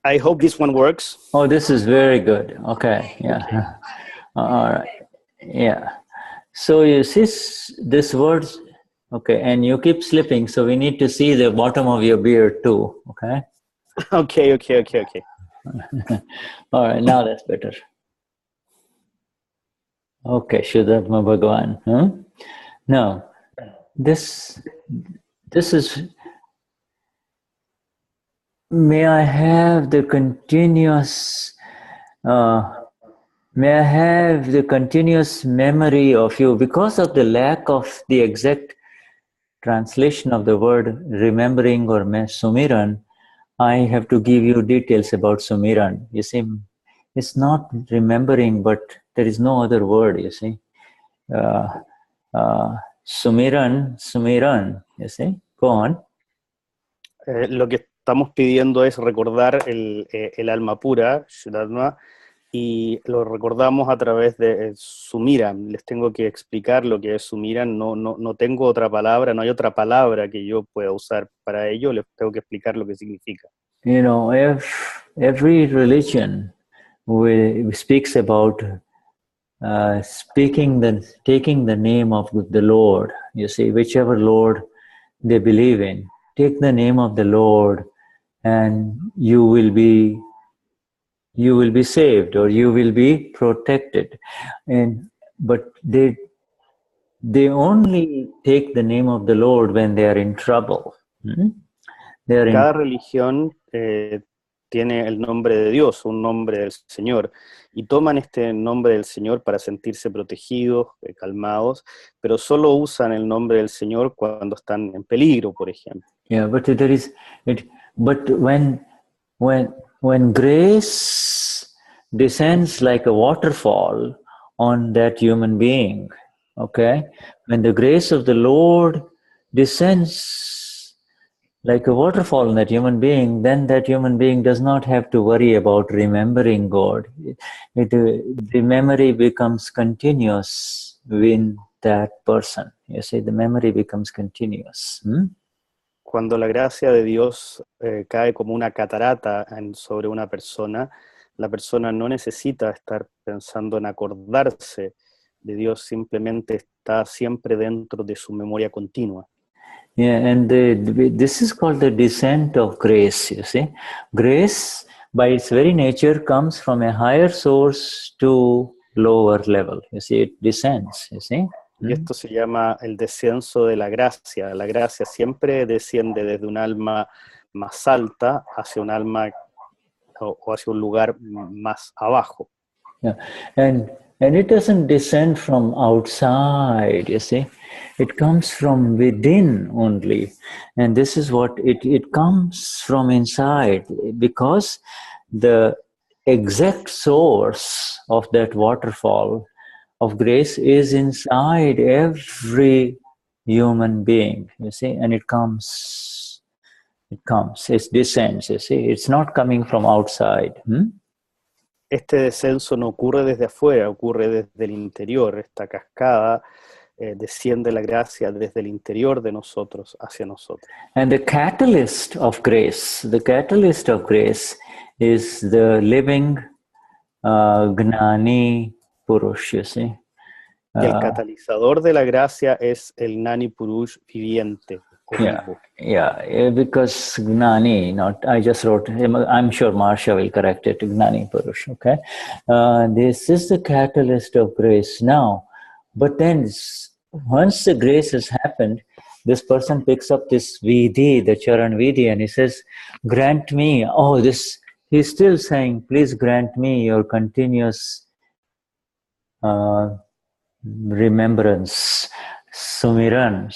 I hope this one works. Oh, this is very good. Okay, yeah. All right, yeah. So you see this words, okay, and you keep slipping, so we need to see the bottom of your beard too, okay? Okay. All right, now that's better. Okay, Shuddhatma Bhagavan. Huh? Now, this is, may I have the continuous memory of you. Because of the lack of the exact translation of the word remembering or Sumiran, I have to give you details about Sumiran. You see, it's not remembering, but there is no other word, you see. Sumiran, you see. Go on. Lo que estamos pidiendo es recordar el alma pura, Vishuddhatma, y lo recordamos a través de Sumiran. Les tengo que explicar lo que es Sumiran. No tengo otra palabra, no hay otra palabra que yo pueda usar para ello. Les tengo que explicar lo que significa. You know, every religion speaks about taking the name of the Lord. You see, whichever Lord they believe in, take the name of the Lord, and you will be saved, or you will be protected. But they only take the name of the Lord when they are in trouble. Cada religión tiene el nombre de Dios, un nombre del Señor, y toman este nombre del Señor para sentirse protegidos, calmados, pero solo usan el nombre del Señor cuando están en peligro, por ejemplo. Yeah, but but when grace descends like a waterfall on that human being, okay, when the grace of the Lord descends like a waterfall in that human being, then that human being does not have to worry about remembering God. The memory becomes continuous in that person. You see, the memory becomes continuous. Cuando la gracia de Dios cae como una catarata sobre una persona, la persona no necesita estar pensando en acordarse de Dios, simplemente está siempre dentro de su memoria continua. Yeah, and this is called the descent of grace, you see. Grace, by its very nature, comes from a higher source to lower level. You see, it descends, you see. Y esto se llama el descenso de la gracia. La gracia siempre desciende desde un alma más alta hacia un alma o hacia un lugar más abajo. Yeah, and it doesn't descend from outside, you see. It comes from within only. And this is what it comes from inside, because the exact source of that waterfall of grace is inside every human being, you see, and it descends, you see. It's not coming from outside. Este descenso no ocurre desde afuera, ocurre desde el interior. Esta cascada desciende la gracia desde el interior de nosotros hacia nosotros. And the catalyst of grace is the living Gnani Purush, you see. Y el catalizador de la gracia es el Gnani Purush viviente. Yeah, because Gnani, I just wrote, I'm sure Marcia will correct it, Gnani Purush, okay? This is the catalyst of grace now. But then, once the grace has happened, this person picks up this Vidhi, the Charan Vidhi, and he says, grant me, he's still saying, please grant me your continuous remembrance. Sumiran.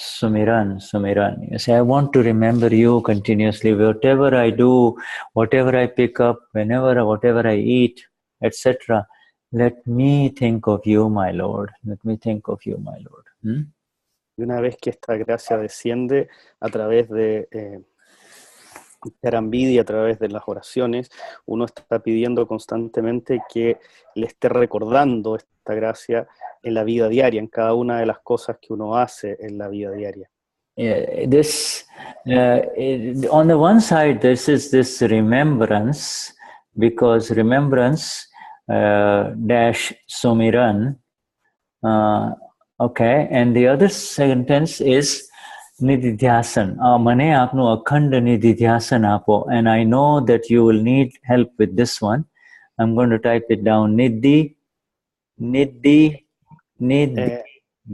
You say, I want to remember you continuously. Whatever I do, whatever I pick up, whatever I eat, etc. Let me think of you, my Lord. Let me think of you, my Lord. Y una vez que esta gracia desciende a través de Charan Vidhi, a través de las oraciones, uno está pidiendo constantemente que le esté recordando esta gracia en la vida diaria, en cada una de las cosas que uno hace en la vida diaria. On the one side, this remembrance, because remembrance dash Sumiran, okay, and the other sentence is nididhysan. Mane apnu akhand nididhysan apo, and I know that you will need help with this one. I'm going to type it down.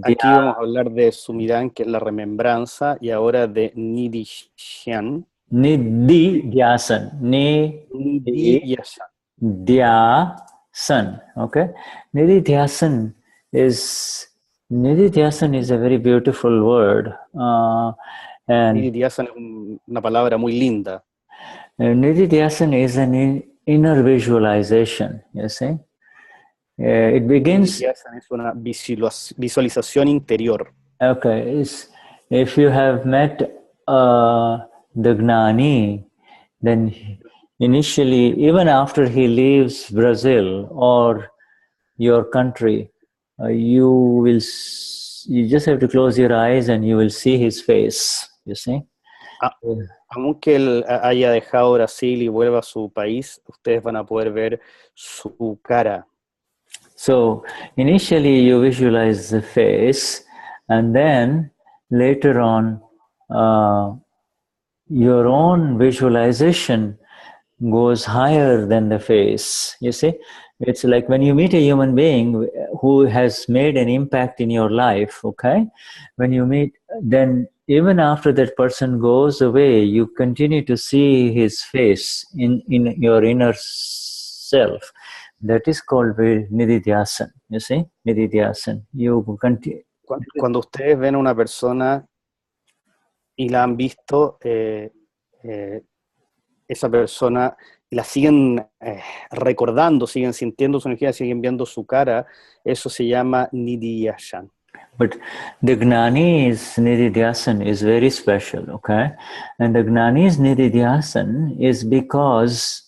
Aquí vamos a hablar de Sumiran, que es la remembranza, y ahora de nididhysan. Nididhysan. Nididhysan. Okay. Nididhysan is a very beautiful word. And Nididhysan es una palabra muy linda. nididhysan is an inner visualization, you see. It begins. Nididhysan es una visualización interior. Okay, if you have met the Gnani, then initially, even after he leaves Brazil or your country, you just have to close your eyes and you will see his face, you see. Aunque él haya dejado Brasil y vuelva a su país, ustedes van a poder ver su cara. So initially you visualize the face, and then later on your own visualization goes higher than the face, you see. It's like when you meet a human being who has made an impact in your life, okay? When you meet, then even after that person goes away, you continue to see his face in your inner self. That is called nididhysan, you see, nididhysan. You continue. Cuando ustedes ven a una persona y la han visto, esa persona la siguen recordando, siguen sintiendo su energía, siguen viendo su cara, eso se llama nididhysan. But the Gnani's nididhysan is very special, okay? And the Gnani's nididhysan is because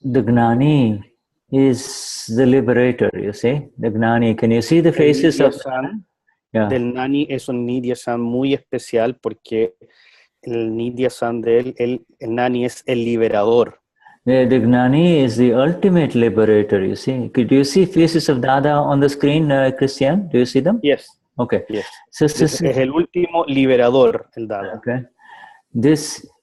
the Gnani is the liberator, you see. The Gnani, can you see the faces of the del Gnani es un nididhysan muy especial porque el nididhysan de él, el Gnani es el liberador. The Gnani is the ultimate liberator, you see. Could you see faces of Dada on the screen, Cristian? Do you see them? Yes. Okay. Yes. Es el último liberador, el Dada. Okay.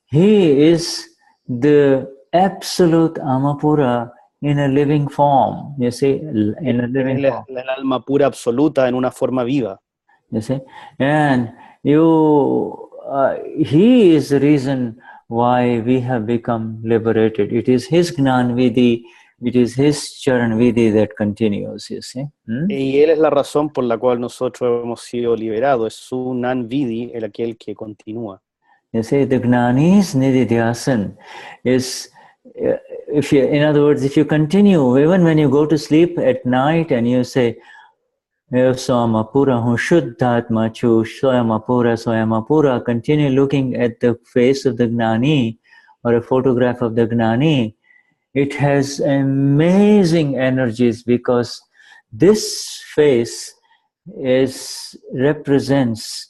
He is the absolute Amapura in a living form, you see, in a living form. El alma pura absoluta en una forma viva. You see, and he is the reason why we have become liberated. It is his Gnani Vidhi, it is his Charan Vidhi that continues, you see. Y él es la razón por la cual nosotros hemos sido liberados. Es su Gnani Vidhi, aquel que continúa. You see, the Gnani's nididhysan is, in other words, if you continue, even when you go to sleep at night and you say, Soyamapura, Shuddhatma chu, Soyamapura, continue looking at the face of the Gnani or a photograph of the Gnani, it has amazing energies because this face represents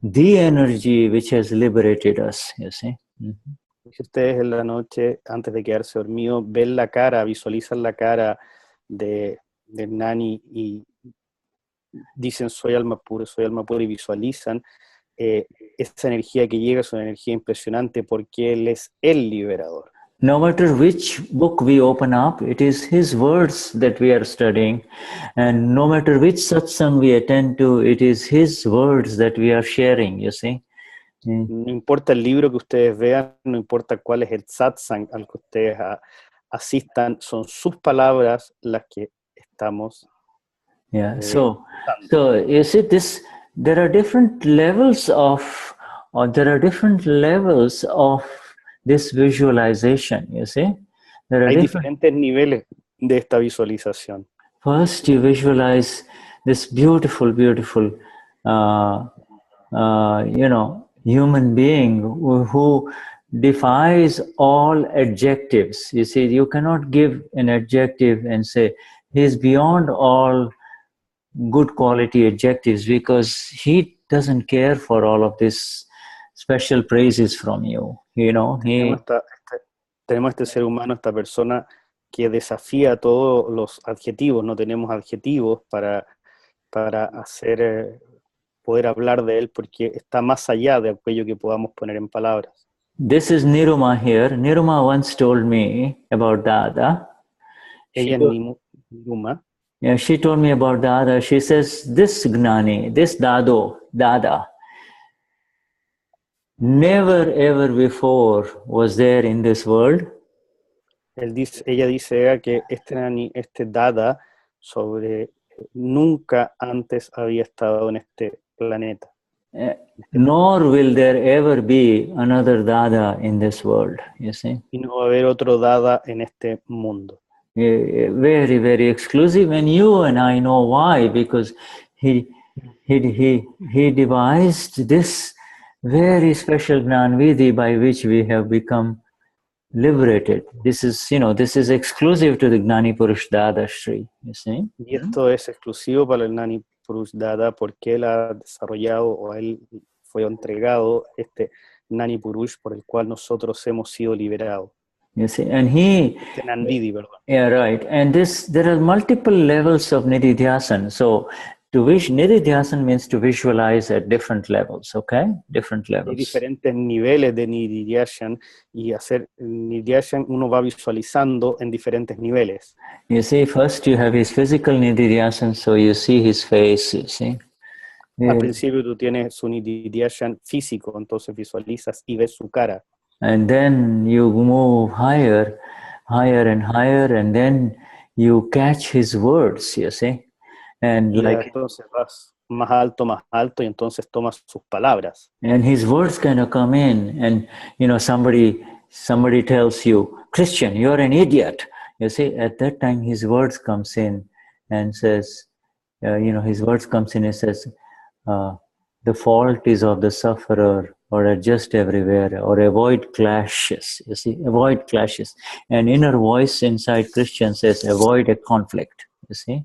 the energy which has liberated us, you see. Si ustedes en la noche, antes de quedarse dormido, ven la cara, visualizan la cara de Gnani y dicen soy alma pura, y visualizan esa energía que llega, es una energía impresionante porque él es el liberador. No matter which book we open up, it is his words that we are studying, and no matter which satsang we attend to, it is his words that we are sharing, you see. No importa el libro que ustedes vean, no importa cuál es el satsang al que ustedes asistan, son sus palabras las que estamos so you see this, there are different levels of this visualization, you see. Hay diferentes niveles de esta visualización. First you visualize this beautiful human being who defies all adjectives. You see, you cannot give an adjective and say he's beyond all good quality adjectives because he doesn't care for all of this special praises from you, you know. Tenemos este ser humano, esta persona que desafía todos los adjetivos. No tenemos adjetivos para poder hablar de él porque está más allá de aquello que podamos poner en palabras. This is Niruma here. Niruma once told me about Dada. ella es Niruma. Yeah, she told me about Dada. She says, this Gnani, this Dada, never ever before was there in this world. Ella dice que este Dada nunca antes había estado en este planeta. Nor will there ever be another Dada in this world, you see. Y no va a haber otro Dada en este mundo. Very, very exclusive, and you and I know why, because he devised this very special Gnani Vidhi by which we have become liberated. This is exclusive to the Gnani Purush Dadashri, you see. Y esto es exclusivo para el Gnani Purush Dada porque él ha desarrollado o él fue entregado este Gnani Purush por el cual nosotros hemos sido liberados. You see, and he, Gnani Vidhi, perdón. Yeah, right. And there are multiple levels of nididhysan. So nididhysan means to visualize at different levels, okay? Different levels. Hay diferentes niveles de nididhysan y hacer nididhysan uno va visualizando en diferentes niveles. You see, first you have his physical nididhysan, so you see his face, you see. Al principio tú tienes su nididhysan físico, entonces visualizas y ves su cara. And then you move higher and higher, and then you catch his words, you see. And entonces vas más alto, y entonces tomas sus palabras. And his words kind of come in, and somebody tells you, Cristian, you're an idiot. You see, at that time his words comes in and says, his words comes in and says, the fault is of the sufferer, or adjust everywhere, or avoid clashes. You see, avoid clashes. An inner voice inside Cristian says, avoid a conflict. You see.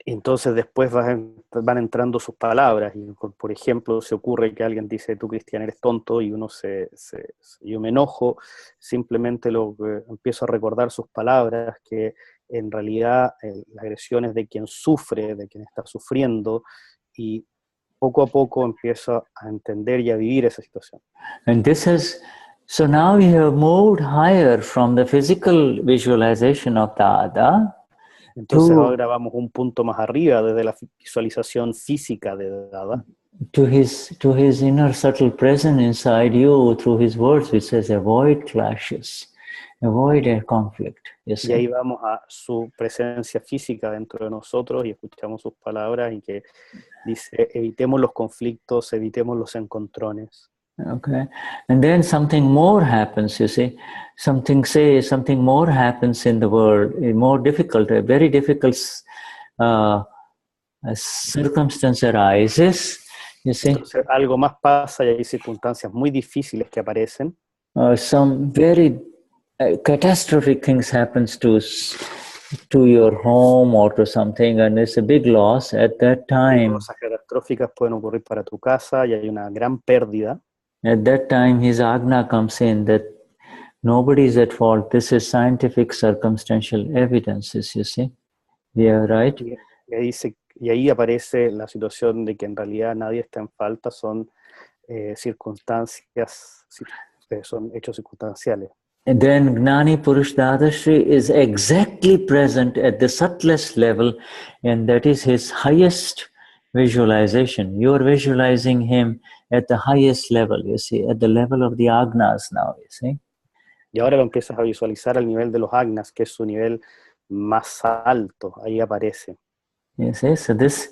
Entonces después van entrando sus palabras y, por ejemplo, se ocurre que alguien dice, tú, Cristian, eres tonto, y yo me enojo, simplemente empiezo a recordar sus palabras, que en realidad la agresión es de quien sufre, de quien está sufriendo, y poco a poco empiezo a entender y a vivir esa situación. And so now we have moved higher from the physical visualization of Dada. Entonces ahora vamos un punto más arriba desde la visualización física de Dada. To his inner subtle presence inside you through his words, which says avoid clashes, avoid a conflict. Yes, y ahí vamos a su presencia física dentro de nosotros y escuchamos sus palabras y que dice evitemos los conflictos, evitemos los encontrones. Okay, and then something more happens, you see. Something more happens in the world, a more difficult, a very difficult circumstance arises, you see. Entonces, algo más pasa y hay circunstancias muy difíciles que aparecen. Some very catastrophic things happens to your home or to something, and it's a big loss at that time. Cosas catastróficas pueden ocurrir para tu casa y hay una gran pérdida. At that time, his agna comes in that nobody is at fault. This is scientific circumstantial evidences, you see. Yeah, right? Y ahí aparece la situación de que en realidad nadie está en falta, son circunstancias, son hechos circunstanciales. And then Gnani Purush Dadashri is exactly present at the subtlest level, and that is his highest visualization. You are visualizing him at the highest level, you see, at the level of the agnas now, you see. Y ahora lo empiezas a visualizar al nivel de los agnas, que es su nivel más alto, ahí aparece. You see, so this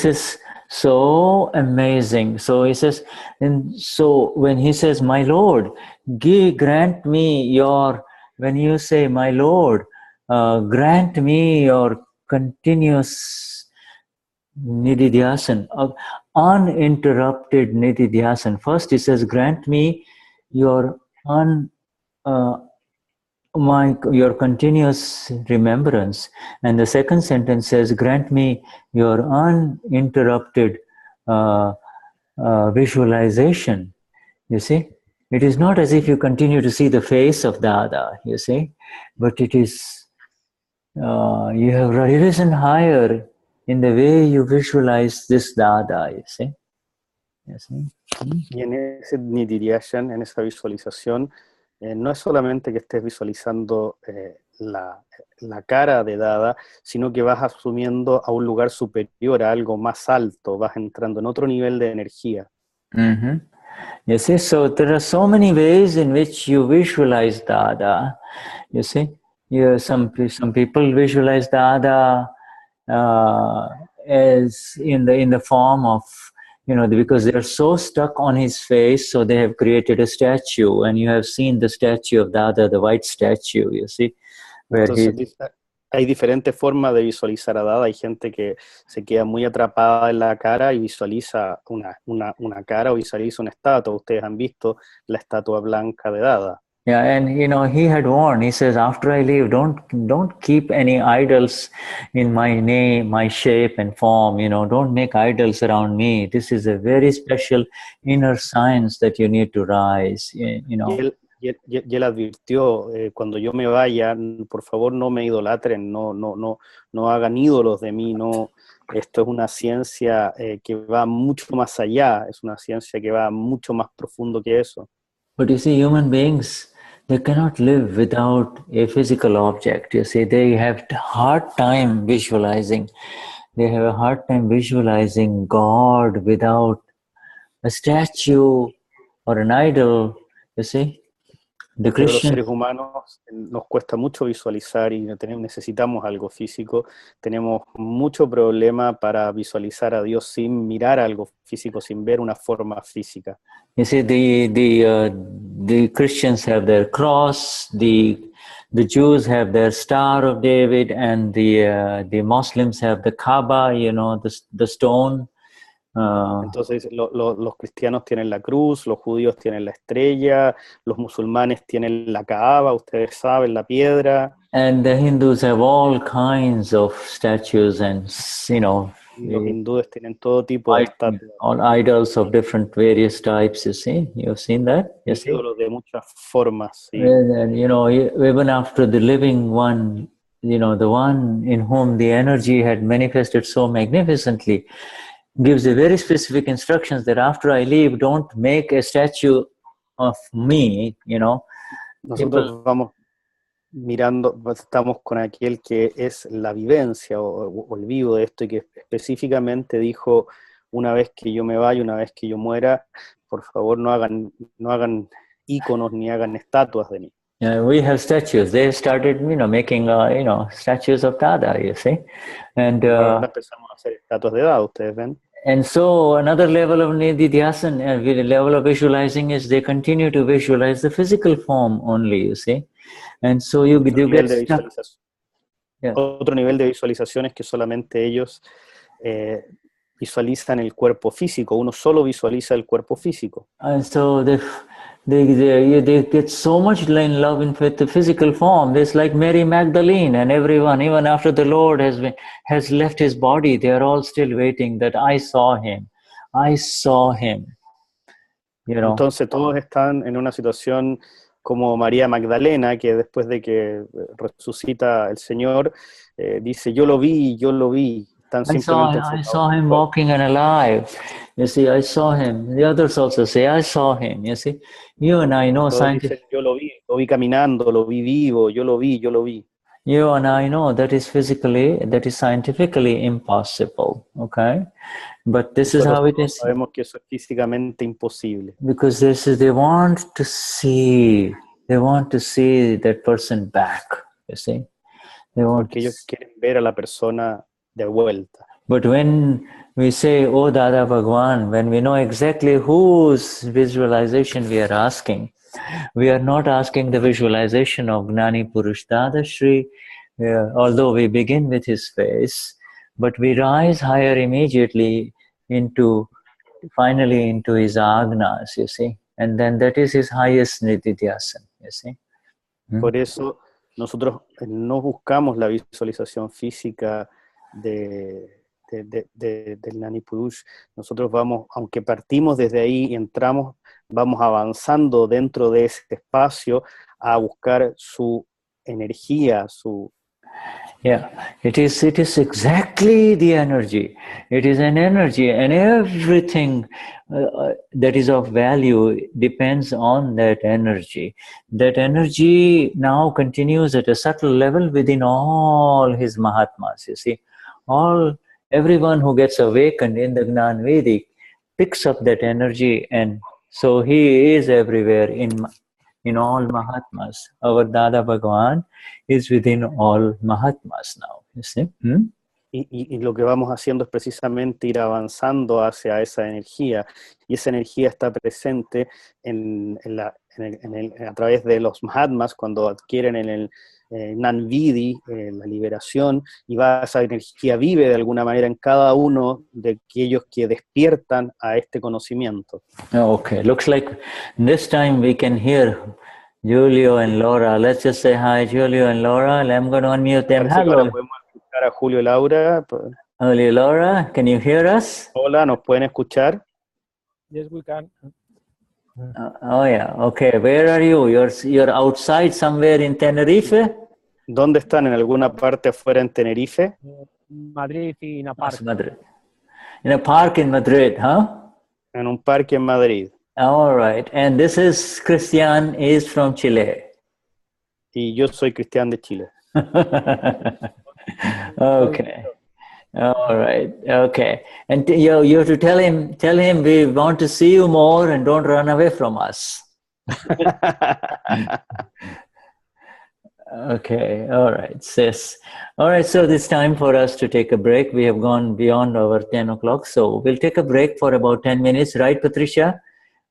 is so amazing. So he says, and so when he says, my Lord, grant me your, when you say, my Lord, grant me your continuous nididhysan, uninterrupted nididhysan. First he says, grant me your your continuous remembrance. And the second sentence says, grant me your uninterrupted visualization. You see, it is not as if you continue to see the face of Dada, you see, but it is, you have risen higher in the way you visualize this Dada, you see. You see? Y en ese nididhyasana, en esa visualización, no es solamente que estés visualizando la cara de Dada, sino que vas asumiendo a un lugar superior, a algo más alto, vas entrando en otro nivel de energía. Mm-hmm. You see, so there are so many ways in which you visualize Dada. You see, some people visualize Dada as in the form of, because they're so stuck on his face, so they have created a statue, and you have seen the statue of Dada, the white statue. You see, where Entonces, hay diferentes formas de visualizar a Dada. Hay gente que se queda muy atrapada en la cara y visualiza una cara o visualiza una estatua. Ustedes han visto la estatua blanca de Dada. Yeah, and he had warned. He says, after I leave, don't keep any idols in my name, my shape and form. Don't make idols around me. This is a very special inner science that you need to rise. Y él advirtió, cuando yo me vaya, por favor no me idolatren, no hagan ídolos de mí, esto es una ciencia que va mucho más allá, es una ciencia que va mucho más profundo que eso. But you see, human beings, they cannot live without a physical object. You see, they have a hard time visualizing. They have a hard time visualizing God without a statue or an idol, you see. Pero los seres humanos nos cuesta mucho visualizar y necesitamos algo físico. Tenemos mucho problema para visualizar a Dios sin mirar algo físico, sin ver una forma física. You see, the Christians have their cross, the Jews have their Star of David, and the Muslims have the Kaaba, the stone. Entonces los cristianos tienen la cruz, los judíos tienen la estrella, los musulmanes tienen la Kaaba, ustedes saben, la piedra. And the Hindus have all kinds of statues and, los hindúes tienen todo tipo de estatuas. All idols of different various types, you see. You've seen that? You see? Ídolos de muchas formas, sí. And, even after the living one, the one in whom the energy had manifested so magnificently, gives a very specific instructions that after I leave, don't make a statue of me, Nosotros vamos mirando, estamos con aquel que es la vivencia o el vivo de esto y que específicamente dijo, una vez que yo me vaya, una vez que yo muera, por favor no hagan íconos ni hagan estatuas de mí. We have statues. They started, making, statues of Dada, you see. And ahora empezamos a hacer estatuas de Dada, ustedes ven. And so another level of nididhysan, level of visualizing is they continue to visualize the physical form only, you see. And so you get stuck. Yeah. Otro nivel de visualización es que solamente ellos visualizan el cuerpo físico. Uno solo visualiza el cuerpo físico. And so they get so much in love with the physical form. It's like Mary Magdalene and everyone, even after the Lord has left his body, they are all still waiting that I saw him. I saw him. Entonces todos están en una situación como María Magdalena, que después de que resucita el Señor, dice, yo lo vi. I saw him walking and alive. You see, I saw him. The others also say, I saw him. You see, you and I know scientifically. Yo lo vi caminando, lo vi vivo, yo lo vi. You and I know that is scientifically impossible. Okay, but this is how it is. Sabemos que eso es físicamente imposible. Because they want to see that person back. You see, porque ellos quieren ver a la persona de vuelta. But when we say, oh Dada Bhagwan, when we know exactly whose visualization we are asking, we are not asking the visualization of Gnani Purush Dadashri, although we begin with his face, but we rise higher immediately finally into his agnas, you see, and then that is his highest nididhysan, you see. Por eso nosotros no buscamos la visualización física del Gnani Purush. Nosotros vamos, aunque partimos desde ahí y entramos, vamos avanzando dentro de ese espacio a buscar su energía, Yeah, it is exactly the energy. It is an energy, and everything that is of value depends on that energy. That energy now continues at a subtle level within all his Mahatmas, you see. Everyone who gets awakened in the Gnani Vidhi picks up that energy, and so he is everywhere in all Mahatmas. Our Dada Bhagwan is within all Mahatmas now, you see. Y lo que vamos haciendo es precisamente ir avanzando hacia esa energía, y esa energía está presente a través de los Mahatmas cuando adquieren en el Gnani Vidhi, la liberación, y esa energía vive de alguna manera en cada uno de aquellos que despiertan a este conocimiento. Okay, looks like this time we can hear Julio and Laura. Let's just say hi, Julio and Laura. I'm going to unmute them. Hello. Podemos escuchar a Julio y Laura. Julio, Laura, can you hear us? Hola, ¿nos pueden escuchar? Yes, we can. Oh yeah, okay. Where are you? You're outside somewhere in Tenerife? ¿Dónde están? ¿En alguna parte afuera en Tenerife? Madrid, in a park. Madrid. In a park in Madrid, huh? En un parque en Madrid. All right. And this is Cristian, is from Chile. Y yo soy Cristian de Chile. Okay. All right. Okay. And you have to tell him we want to see you more and don't run away from us. Okay. All right. Sis. All right. So it's time for us to take a break. We have gone beyond our 10 o'clock. So we'll take a break for about 10 minutes. Right, Patricia?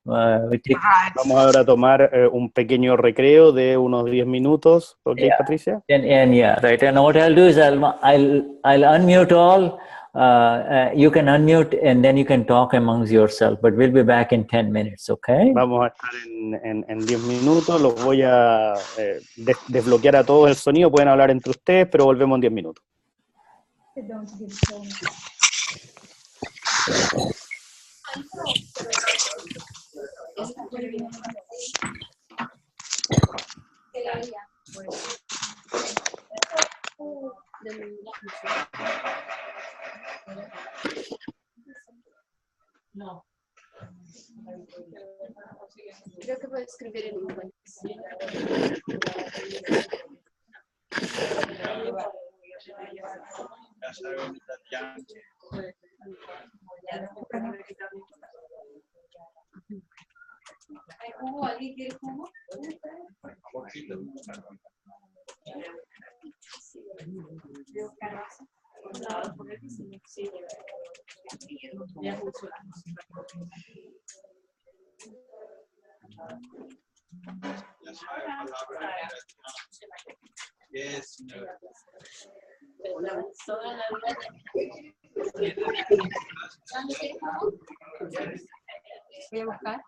Vamos ahora a tomar un pequeño recreo de unos 10 minutos. ¿Ok, yeah. Patricia? And yeah, right. And what I'll do is I'll unmute all. You can unmute and then you can talk amongst yourself. But we'll be back in 10 minutes, okay? Vamos a estar en 10 minutos. Los voy a desbloquear a todos el sonido. Pueden hablar entre ustedes, pero volvemos en 10 minutos. No. Creo que puedo escribir en inglés. ¿Hay jugo? ¿Alguien quiere jugo? Yes. Voy a buscar.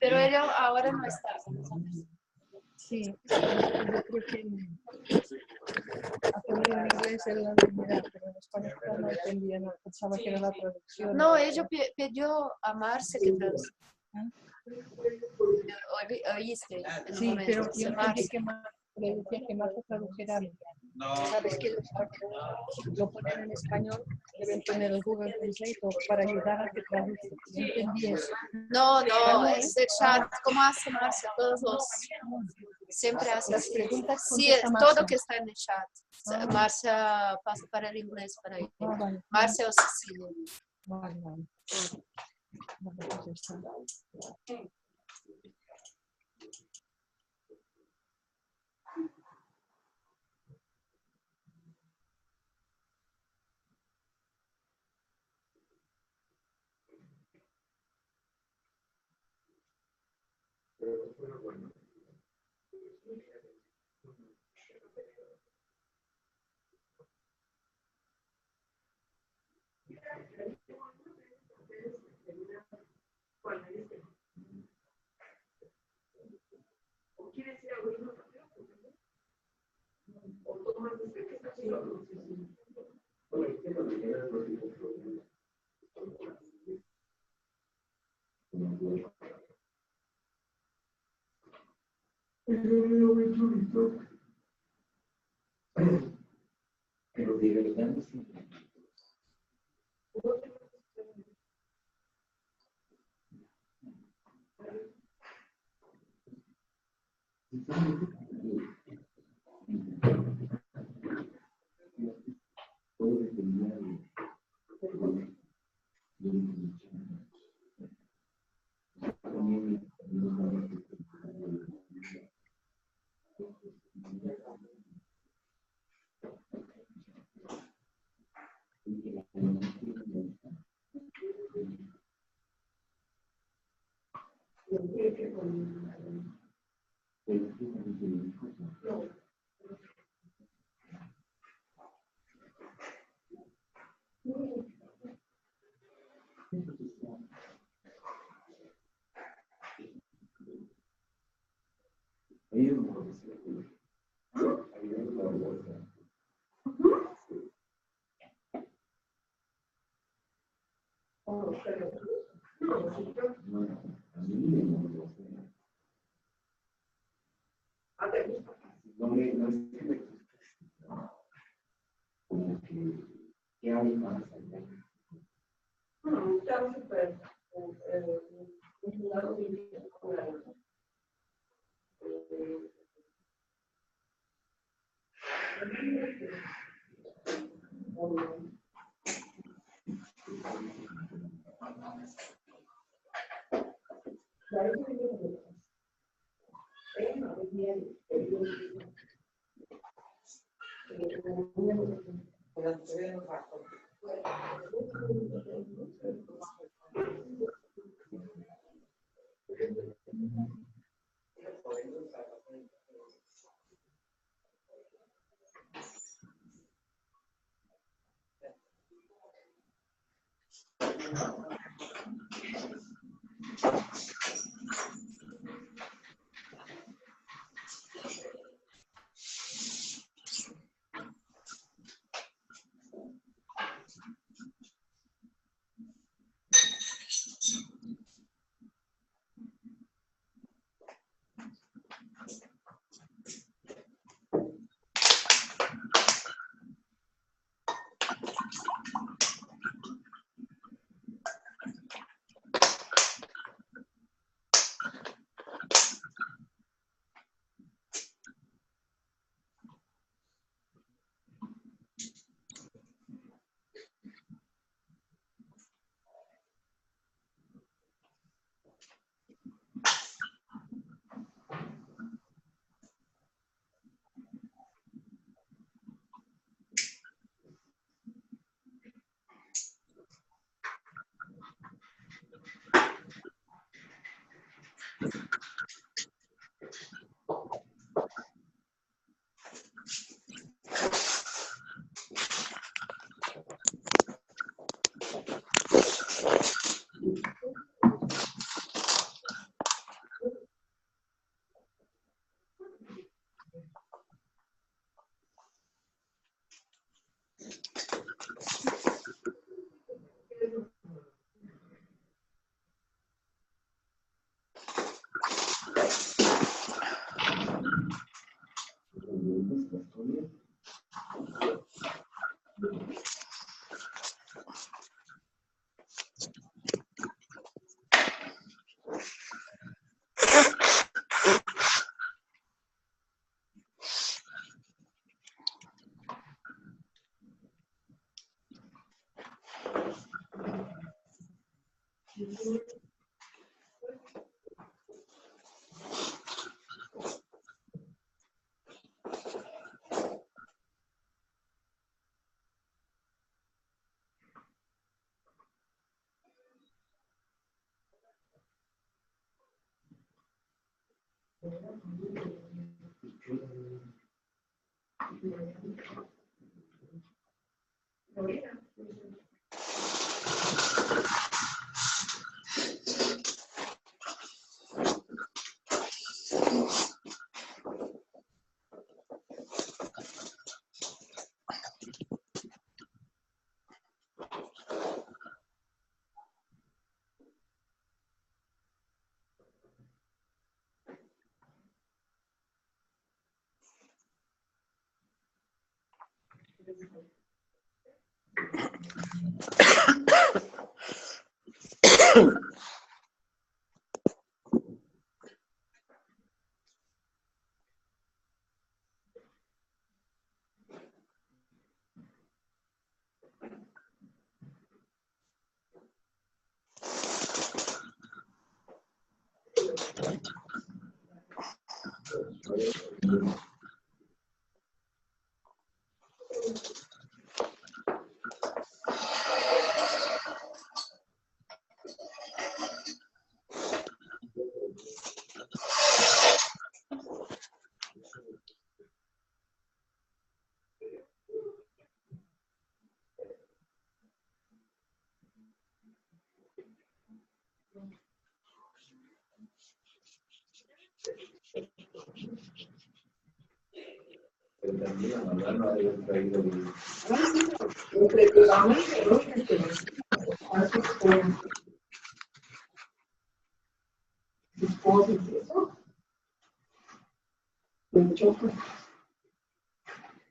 Pero ella ahora no está con nosotros. Sí, yo creo que aprendí en inglés en la universidad, pero en español no entendía, no, pensaba que era la traducción. No, ella pidió a Marcia que traduzca. ¿Oíste? Sí, pero yo entendí que le decía que Marcia tradujera. No. Sabes que lo ponen en español, deben poner el Google Translate para ayudar a que traduzca. ¿No entendí eso? No, es el chat. ¿Cómo hace Marcia? Todos los... Siempre hace las preguntas. Sí, todo que está en el chat. Marcia pasa para el inglés para ella. Vale. Marcia o Cecilia. Vale.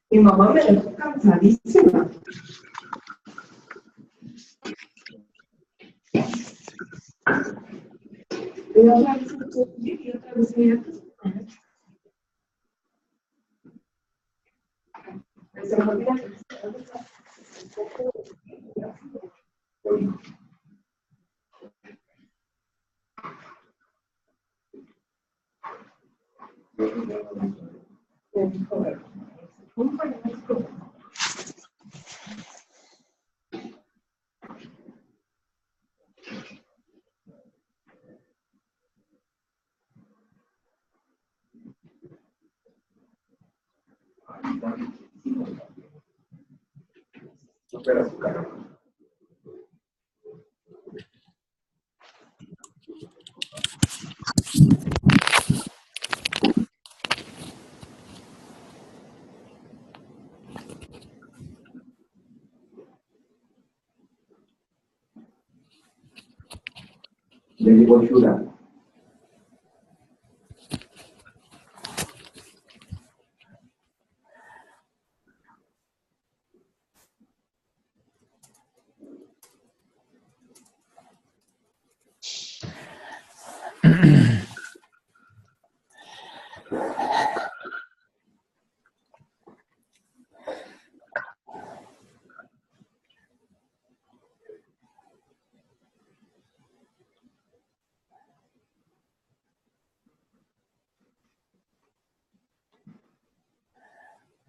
Mi mamá me dejó cansadísima. Y otra vez y otra vez mira. Se me olvida Le digo Shuddha.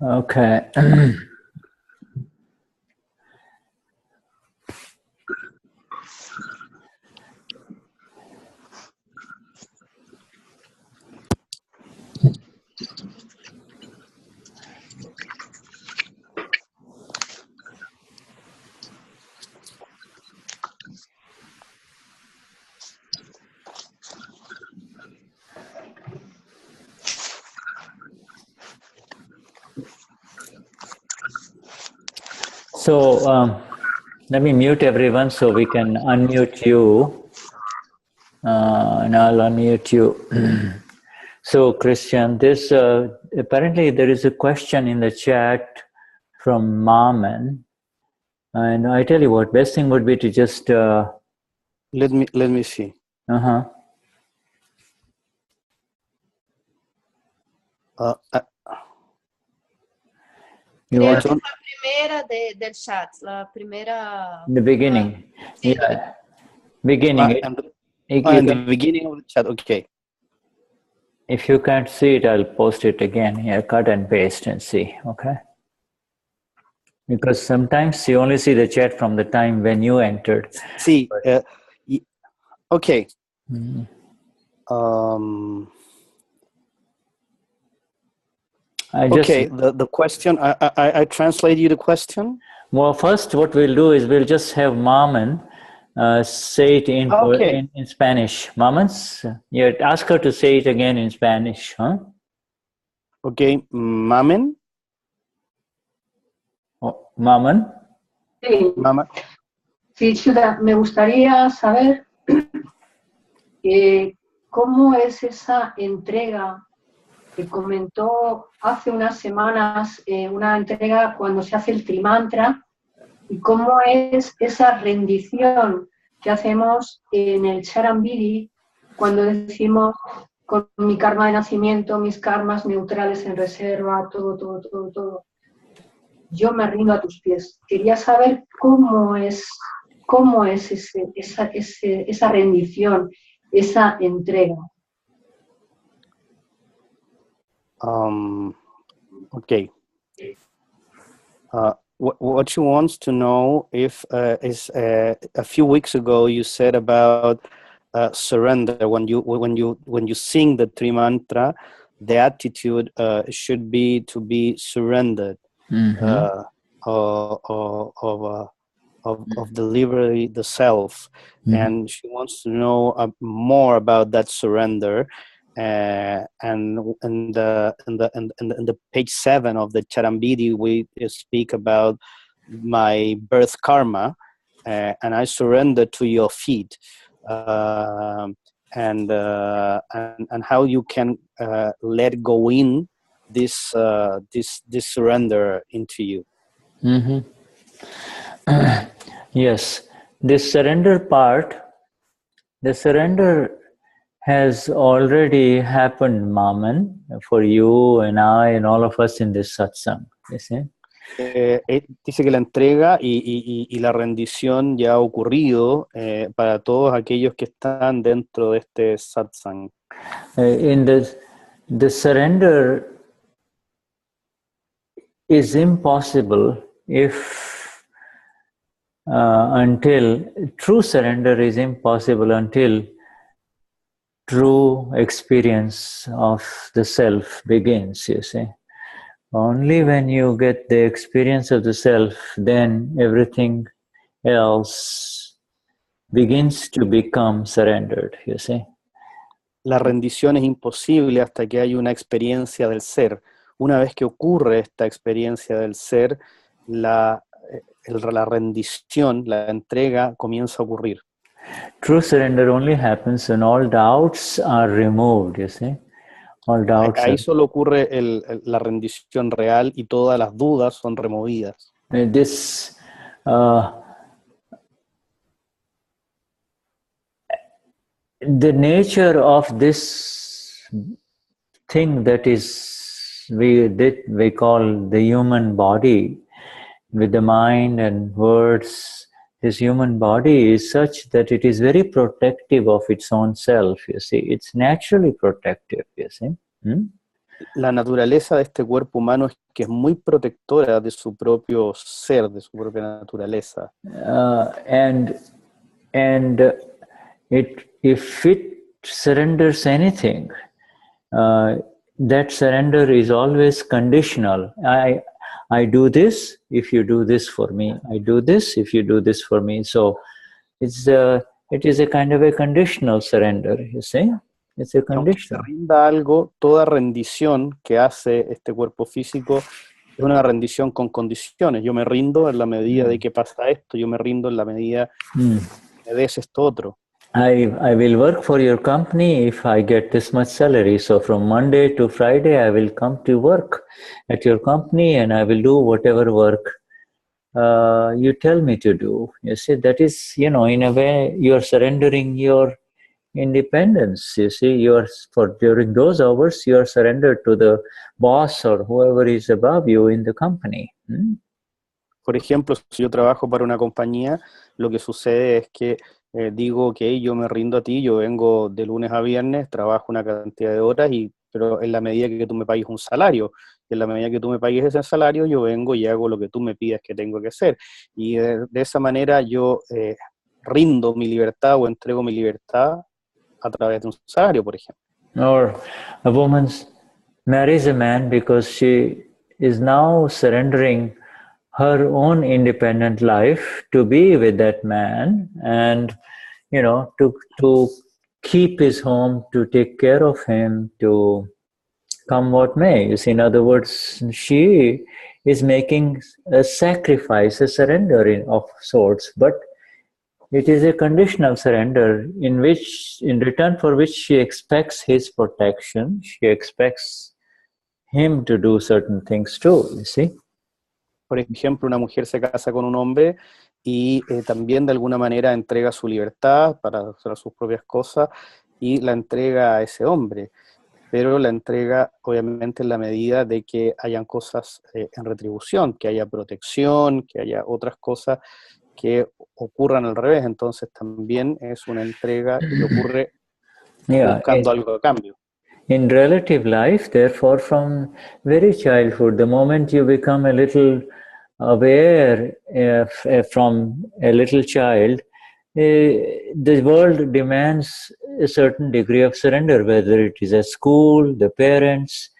Okay. So let me mute everyone so we can unmute you. And I'll unmute you. So, Cristian, this apparently there is a question in the chat from Maman, and I tell you what, best thing would be to just let me see. You want la primera del chat, la primera. the beginning, yeah, beginning. In the beginning of the chat, okay. If you can't see it, I'll post it again here, cut and paste and see, okay? Because sometimes you only see the chat from the time when you entered. See, okay. Mm-hmm. Okay, the question, I translate you the question. Well, first what we'll do is we'll just have Maman say it in Spanish. Mamans, yeah, ask her to say it again in Spanish, huh? Okay, Mamen. Oh, Maman. Sí. Mama. Sí, Shuddha, me gustaría saber cómo es esa entrega que comentó hace unas semanas, una entrega cuando se hace el trimantra, y cómo es esa rendición que hacemos en el Charan Vidhi cuando decimos con mi karma de nacimiento, mis karmas neutrales en reserva, todo. Yo me rindo a tus pies. Quería saber cómo es esa rendición, esa entrega. Okay. What she wants to know if is a few weeks ago you said about surrender when you sing the Tri Mantra, the attitude should be to be surrendered. Of delivery, the self, and she wants to know more about that surrender. And in the page 7 of the Charan Vidhi, we speak about my birth karma, and I surrender to your feet, and how you can let go in this surrender into you. Yes, this surrender part, the surrender has already happened, Maman, for you and I and all of us in this satsang. You see? Dice que la entrega y la rendición ya ha ocurrido para todos aquellos que están dentro de este satsang. In the surrender is impossible if until true surrender is impossible until true experience of the self begins, you see. Only when you get the experience of the self, then everything else begins to become surrendered, you see. La rendición es imposible hasta que hay una experiencia del ser. Una vez que ocurre esta experiencia del ser, la rendición, la entrega comienza a ocurrir. True surrender only happens when all doubts are removed, you see. All doubts Ahí solo ocurre la rendición real y todas las dudas son removidas. This the nature of this thing that is we call the human body, with the mind and words, this human body is such that it is very protective of its own self, you see. It's naturally protective, you see. La naturaleza de este cuerpo humano es que es muy protectora de su propio ser, de su propia naturaleza. And if it surrenders anything, that surrender is always conditional. I do this if you do this for me. I do this if you do this for me. So it is a kind of a conditional surrender, you see. It's a conditional. Aunque se rinda algo, toda rendición que hace este cuerpo físico es una rendición con condiciones. Yo me rindo en la medida de que pasa esto, yo me rindo en la medida que me des esto otro. I will work for your company if I get this much salary. So from Monday to Friday, I will come to work at your company and I will do whatever work you tell me to do. You see, that is, in a way, you are surrendering your independence. You see, during those hours, you are surrendered to the boss or whoever is above you in the company. Por ejemplo, si yo trabajo para una compañía, lo que sucede es que digo que yo me rindo a ti, yo vengo de lunes a viernes, trabajo una cantidad de horas, pero en la medida que tú me pagues un salario, y en la medida que tú me pagues ese salario, yo vengo y hago lo que tú me pidas que tengo que hacer. Y de esa manera yo rindo mi libertad o entrego mi libertad a través de un salario, por ejemplo. Or a woman's marries a man because she is now surrendering her own independent life to be with that man, and to keep his home, to take care of him, to come what may. You see, in other words, she is making a sacrifice, a surrender of sorts, but it is a conditional surrender in return for which she expects his protection. She expects him to do certain things too, you see. Por ejemplo, una mujer se casa con un hombre y también de alguna manera entrega su libertad para hacer sus propias cosas y la entrega a ese hombre, pero la entrega obviamente en la medida de que hayan cosas en retribución, que haya protección, que haya otras cosas que ocurran al revés. Entonces también es una entrega que ocurre buscando algo a cambio. In relative life, therefore, from very childhood, the moment you become a little aware from a little child, the world demands a certain degree of surrender, whether it is at school, the parents,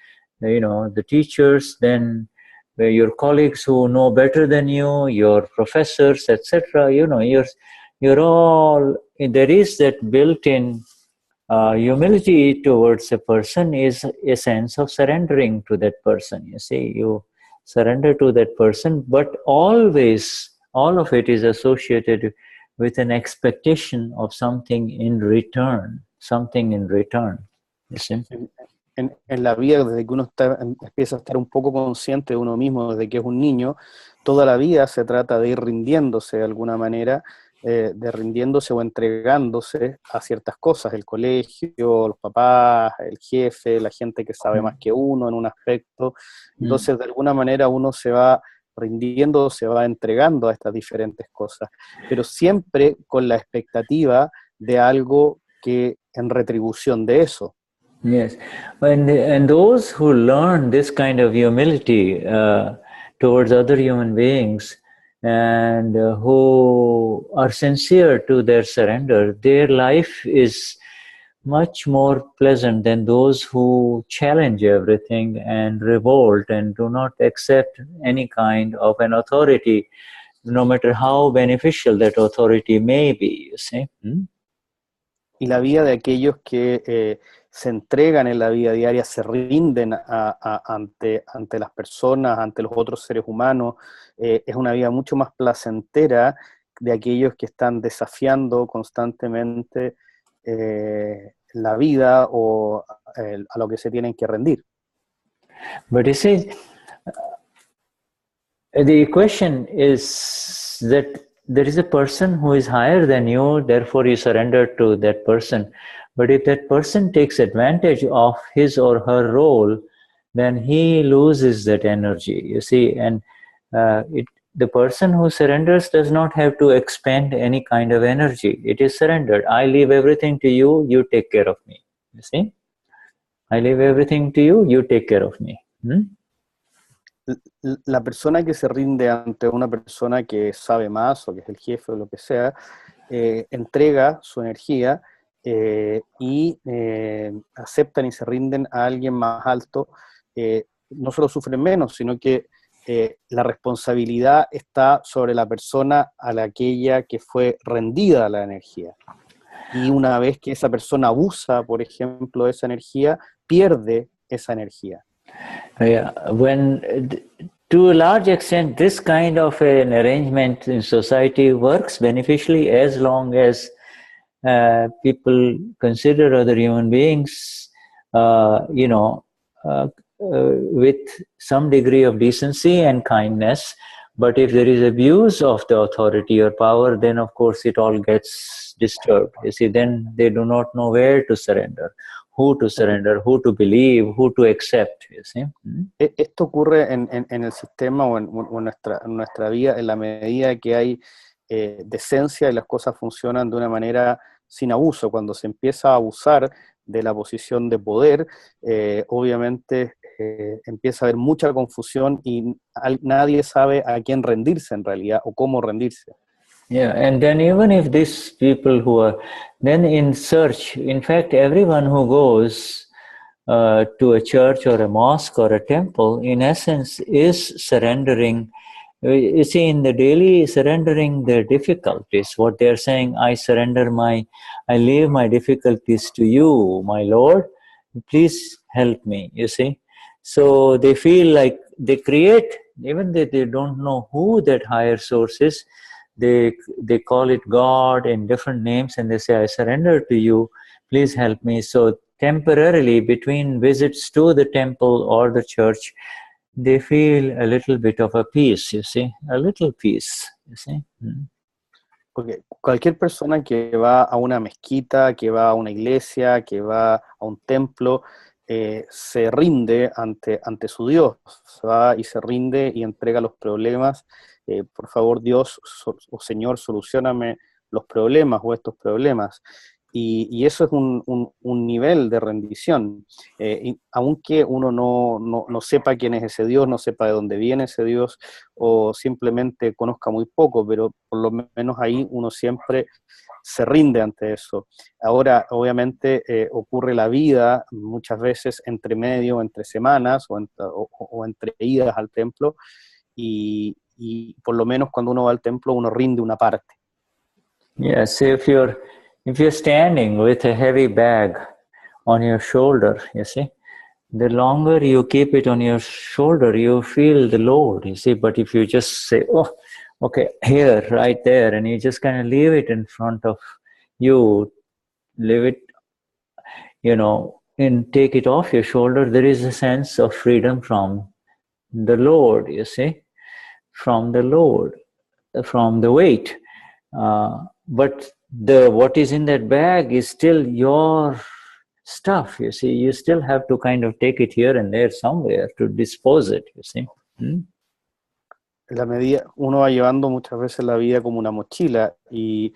the teachers, then your colleagues who know better than you, your professors, etc. You're all, there is that built-in humility towards a person is a sense of surrendering to that person. You see, you surrender to that person, but always, all of it is associated with an expectation of something in return, you see. En la vida, desde que uno empieza a estar un poco consciente de uno mismo, desde que es un niño, toda la vida se trata de ir rindiéndose de alguna manera, de rindiéndose o entregándose a ciertas cosas, el colegio, los papás, el jefe, la gente que sabe más que uno en un aspecto. Entonces, de alguna manera uno se va rindiendo, se va entregando a estas diferentes cosas, pero siempre con la expectativa de algo que en retribución de eso. Yes, and those who learn this kind of humility towards other human beings and who are sincere to their surrender, their life is much more pleasant than those who challenge everything and revolt and do not accept any kind of an authority, no matter how beneficial that authority may be, you see. Y la vida de aquellos que se entregan en la vida diaria, se rinden ante las personas, ante los otros seres humanos, es una vida mucho más placentera de aquellos que están desafiando constantemente la vida o a lo que se tienen que rendir. But you see, the question is that there is a person who is higher than you, therefore you surrender to that person. But if that person takes advantage of his or her role, then he loses that energy, you see. And the person who surrenders does not have to expend any kind of energy. It is surrendered. I leave everything to you, you take care of me, you see. I leave everything to you, you take care of me. La persona que se rinde ante una persona que sabe más o que es el jefe o lo que sea, entrega su energía y aceptan y se rinden a alguien más alto, no solo sufren menos, sino que la responsabilidad está sobre la persona a aquella que fue rendida a la energía. Y una vez que esa persona abusa, por ejemplo, de esa energía, pierde esa energía. Yeah, to a large extent, this kind of an arrangement in society works beneficially as long as people consider other human beings, with some degree of decency and kindness. But if there is abuse of the authority or power, then of course it all gets disturbed. You see, then they do not know where to surrender, who to believe, who to accept, you see. Esto ocurre en el sistema o en nuestra vida en la medida que hay decencia y las cosas funcionan de una manera sin abuso. Cuando se empieza a abusar de la posición de poder, obviamente empieza a haber mucha confusión y nadie sabe a quién rendirse en realidad o cómo rendirse. Yeah, and then even if these people who are then in search, in fact, everyone who goes to a church or a mosque or a temple, in essence, is surrendering. You see, in the daily surrendering their difficulties, what they're saying, I leave my difficulties to you, my Lord, please help me, you see. So they feel like they create, even though they don't know who that higher source is, they call it God in different names, and they say, I surrender to you, please help me. So temporarily, between visits to the temple or the church, they feel a little bit of a peace, you see, a little peace, you see. Porque cualquier persona que va a una mezquita, que va a una iglesia, que va a un templo, se rinde ante su Dios, va y se rinde y entrega los problemas. Por favor, Dios o Señor, solucioname los problemas o estos problemas. Y eso es un nivel de rendición. Aunque uno no sepa quién es ese Dios, no sepa de dónde viene ese Dios, o simplemente conozca muy poco, pero por lo menos ahí uno siempre se rinde ante eso. Ahora, obviamente, ocurre la vida muchas veces entre medio, entre semanas, o entre idas al templo, y por lo menos cuando uno va al templo, uno rinde una parte. Yes, if you're standing with a heavy bag on your shoulder, you see, the longer you keep it on your shoulder, you feel the load, you see. But if you just say, oh, okay, here, right there, and you just kind of leave it in front of you, leave it, and take it off your shoulder, there is a sense of freedom from the load, you see, from the load, from the weight. But what is in that bag is still your stuff, you see. You still have to kind of take it here and there somewhere to dispose it, you see. La medida, uno va llevando muchas veces la vida como una mochila y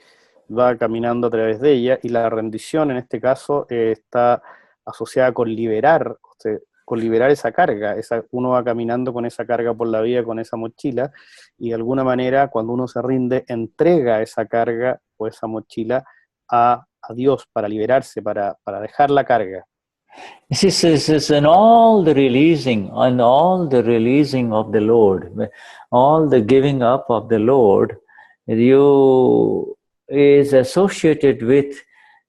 va caminando a través de ella, y la rendición en este caso está asociada con liberar esa carga. Uno va caminando con esa carga por la vida, con esa mochila, y de alguna manera cuando uno se rinde, entrega esa carga o esa mochila a Dios para liberarse, para dejar la carga. This is in all the releasing of the Lord, all the giving up of the Lord, is associated with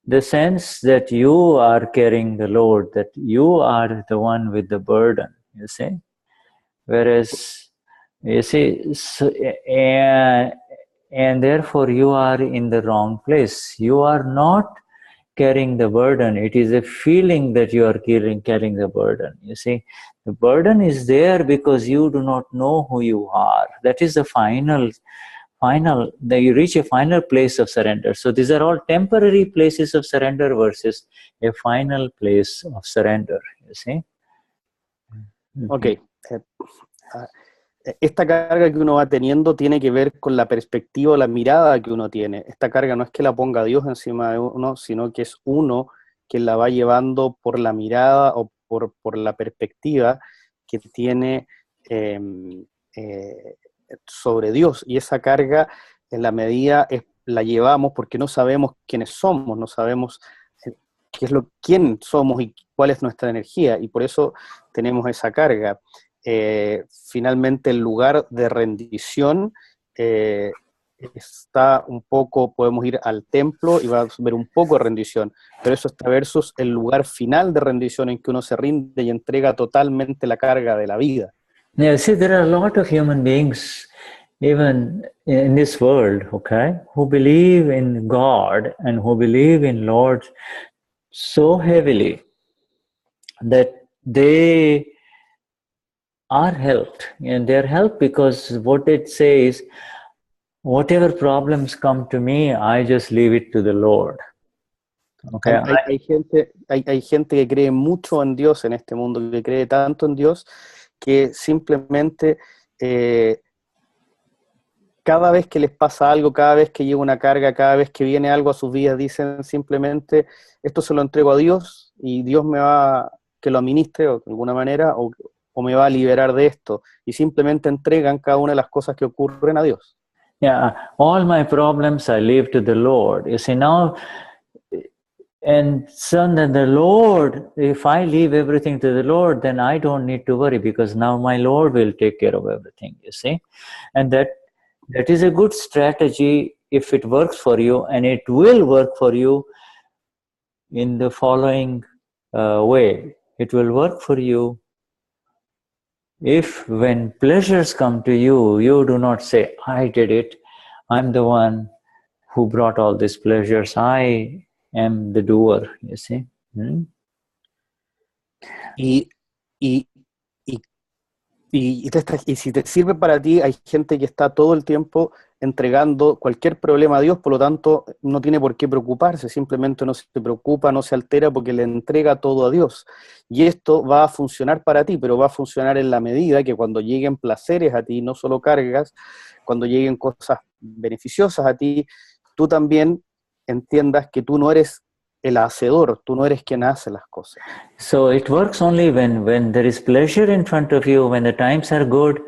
the sense that you are carrying the load, that you are the one with the burden, you see. Whereas, you see, and therefore you are in the wrong place. You are not carrying the burden. It is a feeling that you are carrying the burden, you see. The burden is there because you do not know who you are. That is the final, you reach a final place of surrender. So these are all temporary places of surrender versus a final place of surrender, you see. Okay. Esta carga que uno va teniendo tiene que ver con la perspectiva, la mirada que uno tiene. Esta carga no es que la ponga Dios encima de uno, sino que es uno quien la va llevando por la mirada o por la perspectiva que tiene sobre Dios. Y esa carga, en la medida, la llevamos porque no sabemos quiénes somos, no sabemos quién somos y cuál es nuestra energía, y por eso tenemos esa carga. Finalmente el lugar de rendición está un poco, podemos ir al templo y va a ver un poco de rendición, pero eso está versus el lugar final de rendición en que uno se rinde y entrega totalmente la carga de la vida. Yeah, see, there are a lot of human beings, even in this world, okay, who believe in God and who believe in Lord so heavily that they are helped, and they're helped because what it says, whatever problems come to me, I just leave it to the Lord. Okay. Hay gente que cree mucho en Dios en este mundo, que cree tanto en Dios que simplemente cada vez que les pasa algo, cada vez que llega una carga, cada vez que viene algo a sus vidas, dicen simplemente, esto se lo entrego a Dios y Dios me va que lo administre o de alguna manera, o me va a liberar de esto, y simplemente entregan cada una de las cosas que ocurren a Dios. Yeah, all my problems I leave to the Lord. You see, now And son, then the Lord, if I leave everything to the Lord, then I don't need to worry because now my Lord will take care of everything, you see. And that is a good strategy if it works for you, and it will work for you in the following way. It will work for you if when pleasures come to you, you do not say, I did it, I'm the one who brought all these pleasures, I am the doer, you see. Y si te sirve para ti, hay gente que está todo el tiempo entregando cualquier problema a Dios, por lo tanto no tiene por qué preocuparse, simplemente no se preocupa, no se altera porque le entrega todo a Dios. Y esto va a funcionar para ti, pero va a funcionar en la medida que cuando lleguen placeres a ti, no solo cargas, cuando lleguen cosas beneficiosas a ti, tú también entiendas que tú no eres el hacedor, tú no eres quien hace las cosas. So it works only when there is pleasure in front of you, when the times are good,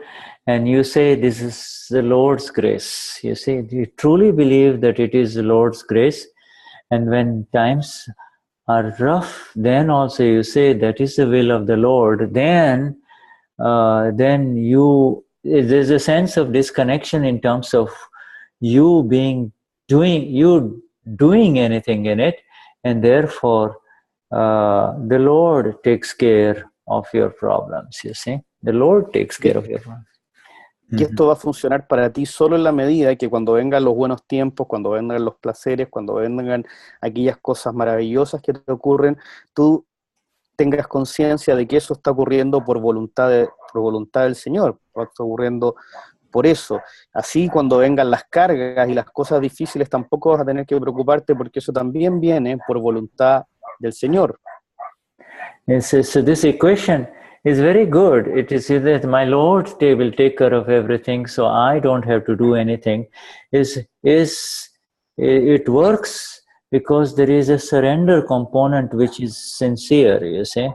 and you say, this is the Lord's grace. You see, you truly believe that it is the Lord's grace. And when times are rough, then also you say, that is the will of the Lord. Then there's a sense of disconnection in terms of you doing anything in it. And therefore, the Lord takes care of your problems, you see. The Lord takes care of your problems. Y esto va a funcionar para ti solo en la medida que cuando vengan los buenos tiempos, cuando vengan los placeres, cuando vengan aquellas cosas maravillosas que te ocurren, tú tengas conciencia de que eso está ocurriendo por voluntad del Señor, está ocurriendo por eso. Así cuando vengan las cargas y las cosas difíciles tampoco vas a tener que preocuparte porque eso también viene por voluntad del Señor. So this equation is very good. It is that my Lord will take care of everything, so I don't have to do anything. It works because there is a surrender component which is sincere, you see.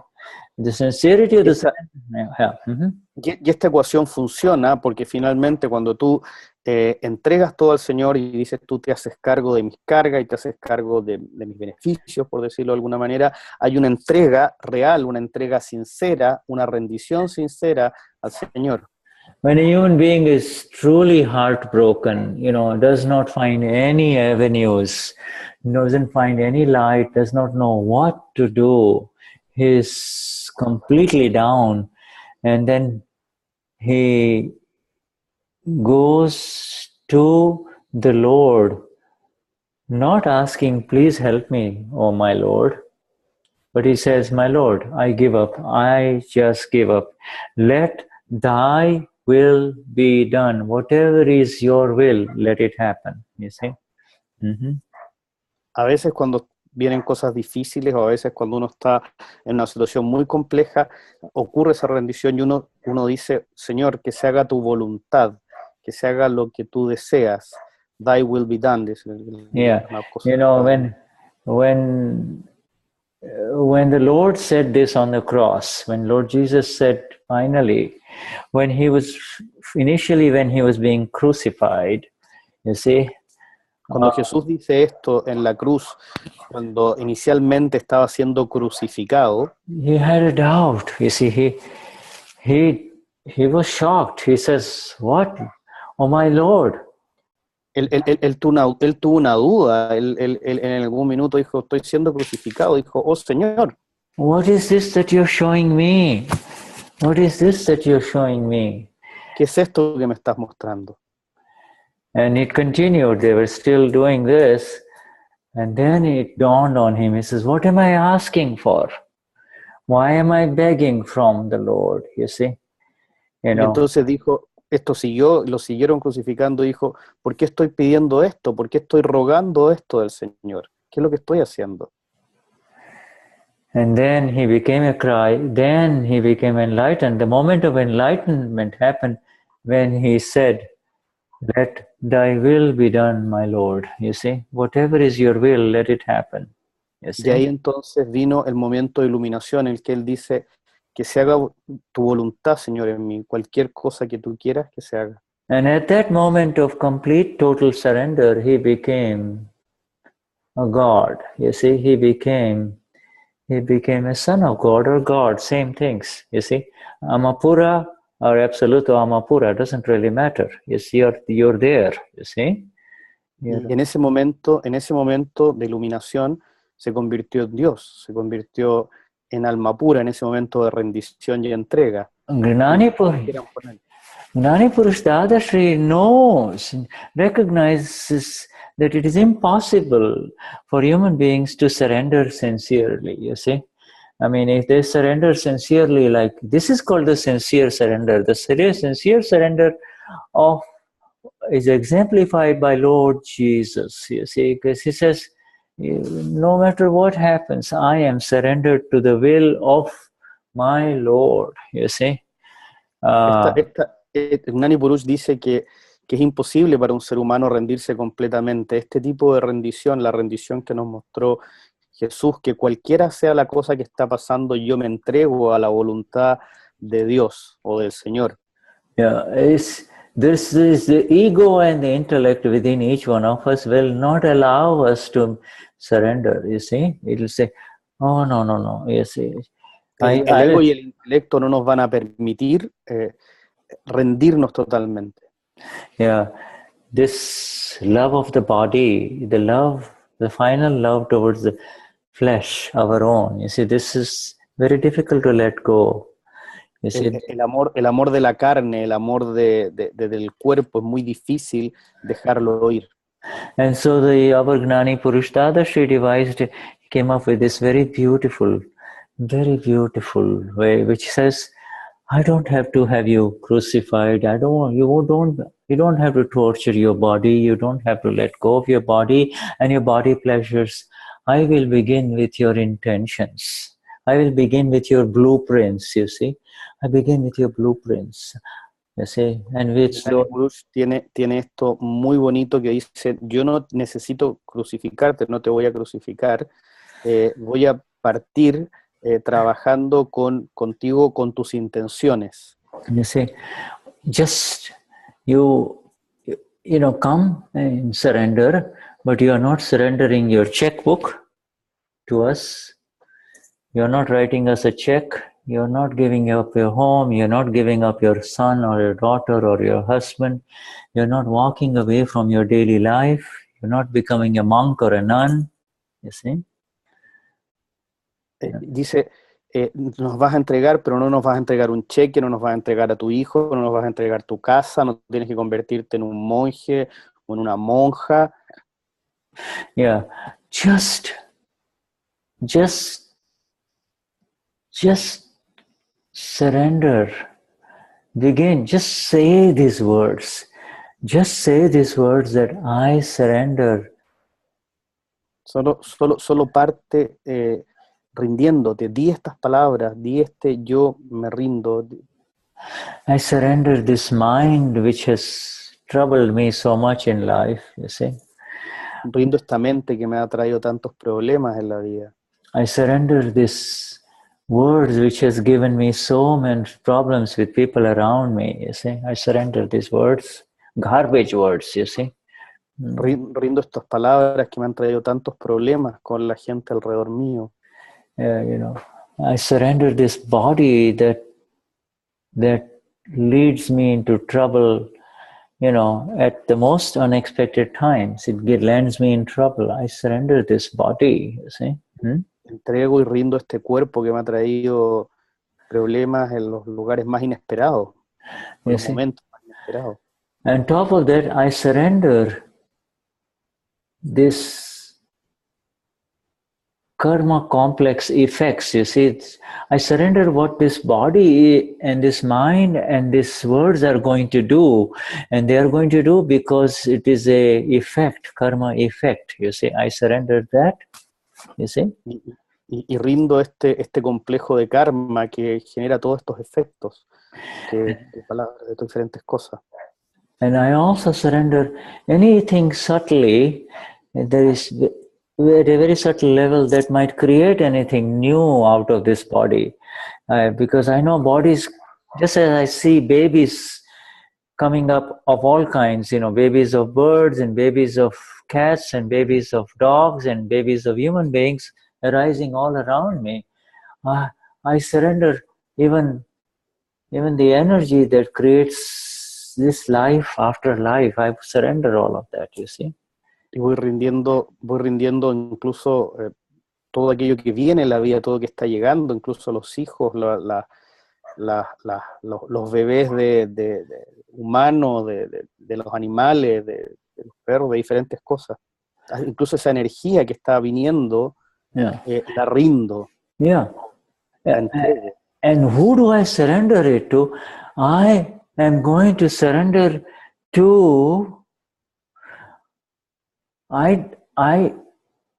The sincerity of the surrender. Y esta ecuación funciona porque finalmente cuando tú entregas todo al Señor y dices tú te haces cargo de mis cargas y te haces cargo de mis beneficios, por decirlo de alguna manera, hay una entrega real, una entrega sincera, una rendición sincera al Señor. When a human being is truly heartbroken, does not find any avenues, doesn't find any light, does not know what to do, he's completely down, and then he goes to the Lord, not asking, please help me, oh my Lord, but he says, my Lord, I give up, I just give up. Let thy will be done. Whatever is your will, let it happen, you see. A veces cuando vienen cosas difíciles o a veces cuando uno está en una situación muy compleja, ocurre esa rendición y uno dice, Señor, que se haga tu voluntad, que se haga lo que tú deseas. Thy will be done. Yeah, when the Lord said this on the cross, when Lord Jesus said finally, when he was being crucified, you see. Cuando Jesús dice esto en la cruz, cuando inicialmente estaba siendo crucificado, he had a doubt. You see, he was shocked. He says, "What? Oh my Lord." Él tuvo una duda. Él en algún minuto dijo, estoy siendo crucificado. Dijo, oh Señor. What is this that you're showing me? What is this that you're showing me? ¿Qué es esto que me estás mostrando? And it continued. They were still doing this. And then it dawned on him. He says, what am I asking for? Why am I begging from the Lord? You see? Y entonces dijo, lo siguieron crucificando, dijo, ¿por qué estoy pidiendo esto? ¿Por qué estoy rogando esto del Señor? ¿Qué es lo que estoy haciendo? And then he became then he became enlightened. The moment of enlightenment happened when he said, let thy will be done, my Lord. You see, whatever is your will, let it happen. You see? Y ahí entonces vino el momento de iluminación en el que él dice, que se haga tu voluntad, Señor, en mí. Cualquier cosa que tú quieras, que se haga. And at that moment of complete, total surrender, he became a God. You see, he became a son of God or God, same things. You see, Amapura or Absoluto Amapura doesn't really matter. You see, you're there. You see. Y en ese momento de iluminación, se convirtió en Dios, se convirtió en alma pura en ese momento de rendición y entrega. Gnani Purush Dadashri recognizes that it is impossible for human beings to surrender sincerely, you see. I mean, if they surrender sincerely, like this is called the sincere surrender. The sincere surrender is exemplified by Lord Jesus, you see, because he says, no matter what happens, I am surrendered to the will of my Lord, you see. Gnani Purush dice que es imposible para un ser humano rendirse completamente. Este tipo de rendición, la rendición que nos mostró Jesús, que cualquiera sea la cosa que está pasando, yo me entrego a la voluntad de Dios o del Señor. Yeah, this is the ego and the intellect within each one of us will not allow us to surrender, you see. It will say, oh, no, you see. El ego y el intelecto no nos van a permitir rendirnos totalmente. Yeah, this love of the body, the final love towards the flesh, our own, you see, this is very difficult to let go. El amor de la carne, el amor del cuerpo es muy difícil dejarlo ir. And so our Gnani Purush Dadashri came up with this very beautiful way, which says, I don't have to have you crucified. You don't have to torture your body. You don't have to let go of your body and your body pleasures. I will begin with your intentions. I will begin with your blueprints, you see. I begin with your blueprints, you see. And which Gnani Purush tiene esto muy bonito que dice, yo no necesito crucificarte, no te voy a crucificar, voy a partir trabajando contigo con tus intenciones. You see, just you come and surrender, but you are not surrendering your checkbook to us. You are not writing us a check. You are not giving up your home. You are not giving up your son or your daughter or your husband. You are not walking away from your daily life. You are not becoming a monk or a nun. You see? Dice, nos vas a entregar, pero no nos vas a entregar un cheque, no nos vas a entregar a tu hijo, no nos vas a entregar tu casa, no tienes que convertirte en un monje o en una monja. Yeah, just surrender. Begin, just say these words. Just say these words that I surrender. Solo parte rindiéndote, di estas palabras, di yo me rindo. I surrender this mind which has troubled me so much in life, you see. Rindo esta mente que me ha traído tantos problemas en la vida. I surrender this words which has given me so many problems with people around me, you see. I surrender these words, garbage words, you see. Rindo estas palabras que me han traído tantos problemas con la gente alrededor mío. I surrender this body that leads me into trouble, at the most unexpected times. It lands me in trouble. I surrender this body, you see. Entrego y rindo este cuerpo que me ha traído problemas en los lugares más inesperados, en los momentos más inesperados. On top of that, I surrender this karma complex effects, you see. I surrender what this body and this mind and these words are going to do, and they are going to do because it is a effect, karma effect, you see. I surrender that, you see. Y rindo este complejo de karma que genera todos estos efectos de palabras, de diferentes cosas. And I also surrender anything subtly, there is at a very subtle level that might create anything new out of this body. Because I know bodies, just as I see babies coming up of all kinds, babies of birds and babies of cats and babies of dogs and babies of human beings arising all around me. I surrender even the energy that creates this life after life. I surrender all of that, you see. Y voy rindiendo incluso todo aquello que viene en la vida, todo que está llegando, incluso los hijos, los bebés de humanos, de los animales, de los perros, de diferentes cosas. Incluso esa energía que está viniendo, la rindo. Yeah. La entrego. And who do I surrender it to? I am going to surrender to I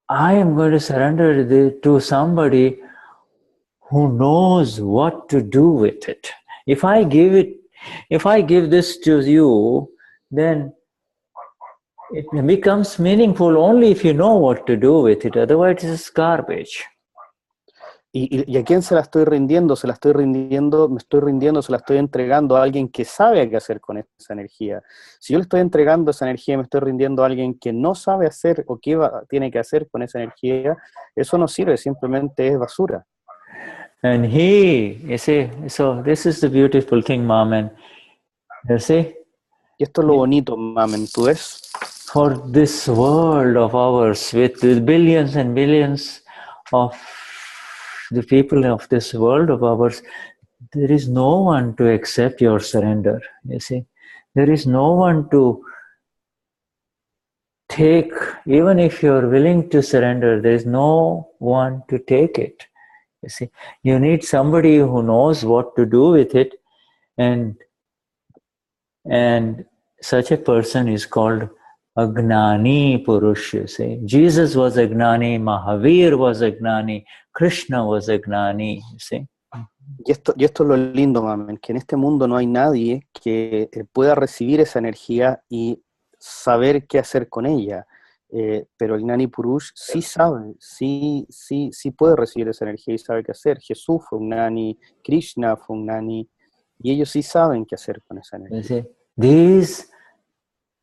am going to surrender to somebody who knows what to do with it. If I give this to you, then it becomes meaningful only if you know what to do with it. Otherwise, it's garbage. ¿Y a quién se la estoy rindiendo? Se la estoy entregando a alguien que sabe qué hacer con esa energía. Si yo le estoy entregando esa energía, me estoy rindiendo a alguien que no sabe hacer o qué tiene que hacer con esa energía, eso no sirve, simplemente es basura. And you see, so this is the beautiful thing, Mamen. You see? Y esto es lo bonito, Mamen, ¿tú ves? For this world of ours, with the billions and billions of the people of this world of ours, there is no one to accept your surrender, you see. There is no one to take, even if you're willing to surrender, there is no one to take it, you see. You need somebody who knows what to do with it, and such a person is called a Gnani Purush, you see. Jesus was a Gnani, Mahavir was a Gnani, Krishna was a Gnani, you see. Y esto es lo lindo, Mamen, que en este mundo no hay nadie que pueda recibir esa energía y saber qué hacer con ella. Pero el Gnani Purush sí sabe, sí puede recibir esa energía y sabe qué hacer. Jesús fue un Gnani, Krishna fue un Gnani, y ellos sí saben qué hacer con esa energía. You see,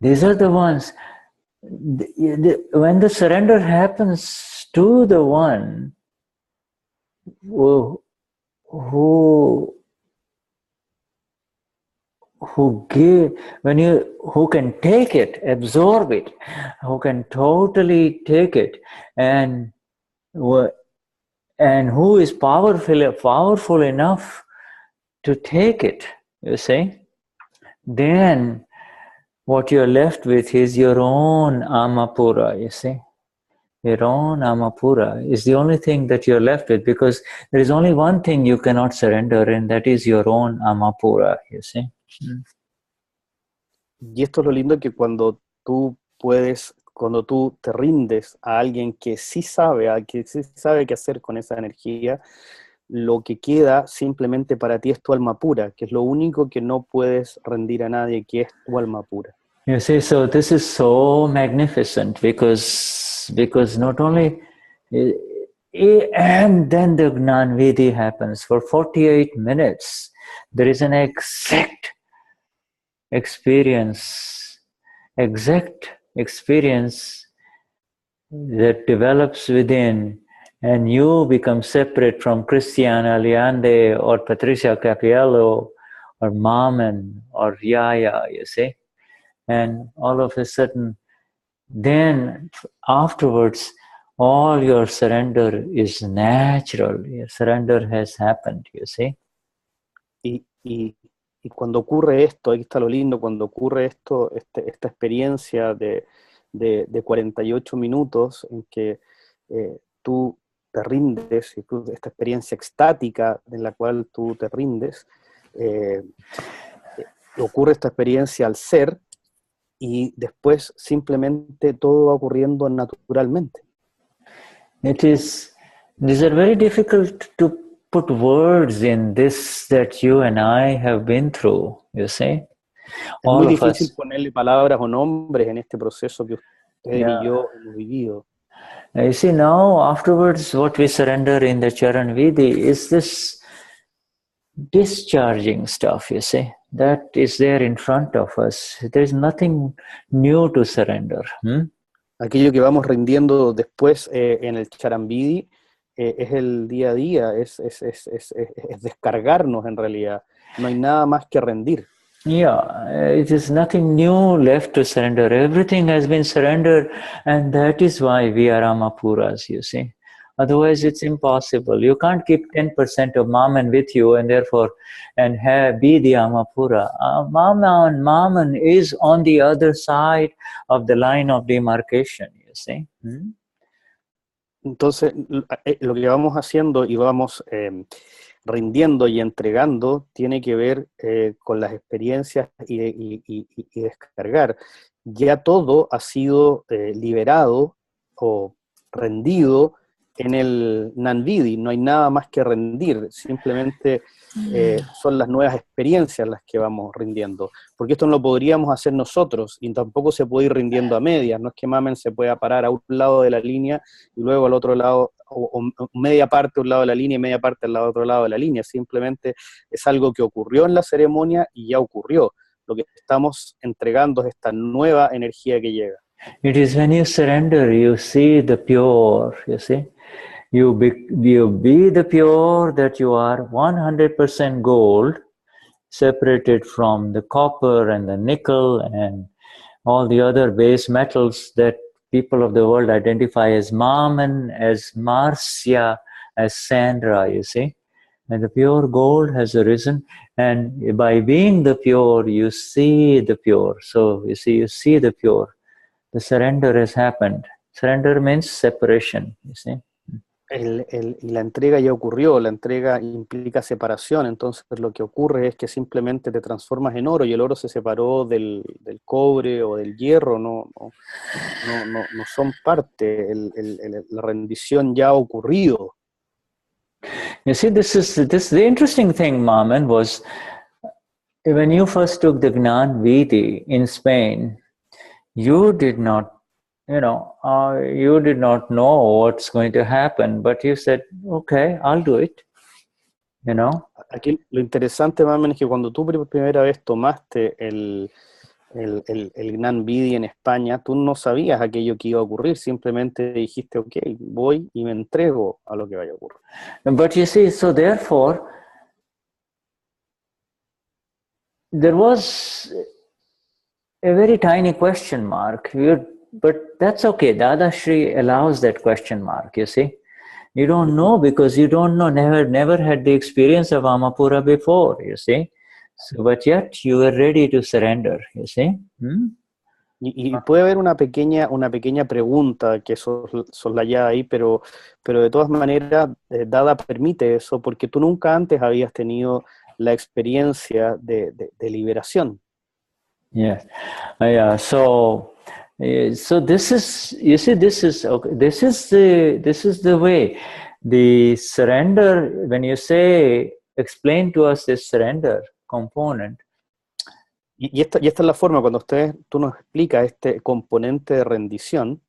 these are the ones. When the surrender happens to the one who can take it, absorb it, who can totally take it, and who is powerful enough to take it, you see, then what you're left with is your own Amapura, you see. Your own Amapura is the only thing that you're left with, because there is only one thing you cannot surrender, and that is your own Amapura, you see. Y esto es lo lindo, que cuando tú te rindes a alguien que sí sabe qué hacer con esa energía, lo que queda simplemente para ti es tu alma pura, que es lo único que no puedes rendir a nadie, que es tu alma pura. You see, so this is so magnificent, because not only, and then the Gnani Vidhi happens for 48 minutes. There is an exact experience that develops within, and you become separate from Cristian Aliande or Patricia Capiello or Mamen or Yaya, you see. And all of a sudden, then afterwards, all your surrender is natural. Your surrender has happened, you see. Y cuando ocurre esto, ahí está lo lindo, cuando ocurre esto, esta experiencia de 48 minutos en que tú te rindes, y esta experiencia extática en la cual tú te rindes, ocurre esta experiencia al ser, y después simplemente todo va ocurriendo naturalmente. These are very difficult to put words in this that you and I have been through, you see. Es muy difícil ponerle palabras o nombres en este proceso que usted y yo hemos vivido. You see, now afterwards what we surrender in the Charan Vidhi is this discharging stuff, you see. that is there in front of us. There is nothing new to surrender. Aquello que vamos rindiendo después en el Charan Vidhi es el día a día, es descargarnos en realidad. No hay nada más que rendir. Yeah, it is nothing new left to surrender. Everything has been surrendered, and that is why we are Amapuras, you see. Otherwise, it's impossible. You can't keep 10% of Maman with you and therefore, be the Amapura. Maman is on the other side of the line of demarcation, you see. Entonces, lo que vamos haciendo y vamos rindiendo y entregando tiene que ver con las experiencias y descargar. Ya todo ha sido liberado o rendido en el Gnani, no hay nada más que rendir, simplemente son las nuevas experiencias las que vamos rindiendo, porque esto no lo podríamos hacer nosotros y tampoco se puede ir rindiendo a medias, no es que Mamen se pueda parar a un lado de la línea y luego al otro lado, o media parte a un lado de la línea y media parte al otro lado de la línea, simplemente es algo que ocurrió en la ceremonia y ya ocurrió. Lo que estamos entregando es esta nueva energía que llega. It is when you surrender, you see the pure, you see. You be the pure that you are 100% gold, separated from the copper and the nickel and all the other base metals that people of the world identify as Maman, as Marcia, as Sandra, you see. And the pure gold has arisen, and by being the pure, you see the pure. So, you see the pure. The surrender has happened. Surrender means separation, you see. La entrega ya ocurrió, la entrega implica separación, entonces lo que ocurre es que simplemente te transformas en oro y el oro se separó del cobre o del hierro, no son parte, la rendición ya ha ocurrido. You see, the interesting thing, Maman, was when you first took the Gnani Vidhi in Spain, you did not know what's going to happen, but you said, okay, I'll do it, you know. Aquí lo interesante, Mamen, es que cuando tú por primera vez tomaste el Gnani Vidhi en España, tú no sabías aquello que iba a ocurrir, simplemente dijiste, ok, voy y me entrego a lo que vaya a ocurrir. But you see, so therefore, there was a very tiny question mark. But that's okay. Dadashri allows that question mark, you see. You don't know because you don't know, never had the experience of Amapura before, you see. So, but yet you were ready to surrender, you see. Y puede haber una pequeña pregunta que soslayada ahí, pero de todas maneras, Dada permite eso porque tú nunca antes habías tenido la experiencia de liberación. Yes. Yeah. So this is, you see, this is the way. The surrender, when you say, explain to us this surrender component. Y esta es la forma, cuando tú nos explicas este componente de rendición.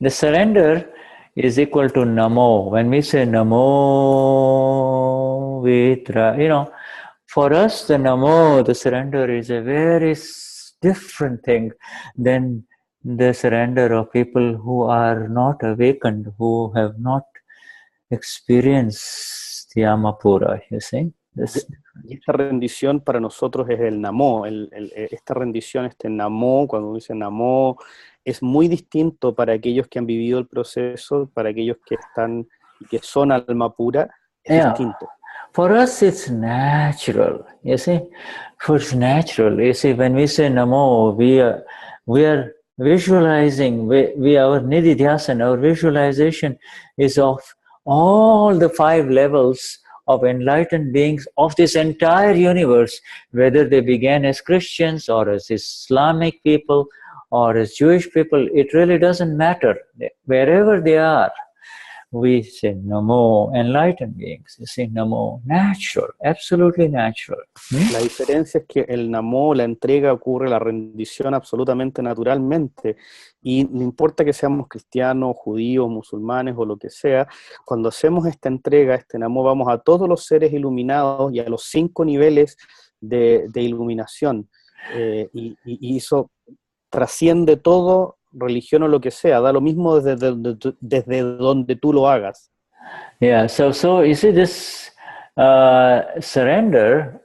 The surrender is equal to Namo. When we say Namo Vitra, you know, for us the Namo, the surrender is a very different thing than the surrender of people who are not awakened, who have not experienced the Amapura, you see. Y esta rendición para nosotros es el Namo. Esta rendición, este Namo, cuando uno dice Namo, es muy distinto para aquellos que han vivido el proceso, para aquellos que son alma pura, es distinto. For us, it's natural, you see. For it's natural, you see. When we say Namo, we are visualizing. Our nididhysan, our visualization is of all the 5 levels of enlightened beings of this entire universe, whether they began as Christians or as Islamic people or as Jewish people, it really doesn't matter. Wherever they are, we say Namo, enlightened beings. You say Namo, natural, absolutely natural. La diferencia es que el Namo, la entrega, ocurre, la rendición absolutamente naturalmente. Y no importa que seamos cristianos, judíos, musulmanes o lo que sea, cuando hacemos esta entrega, este Namo, vamos a todos los seres iluminados y a los 5 niveles de iluminación, y eso trasciende todo, religión o lo que sea, da lo mismo desde donde tú lo hagas. Yeah, so you see this surrender,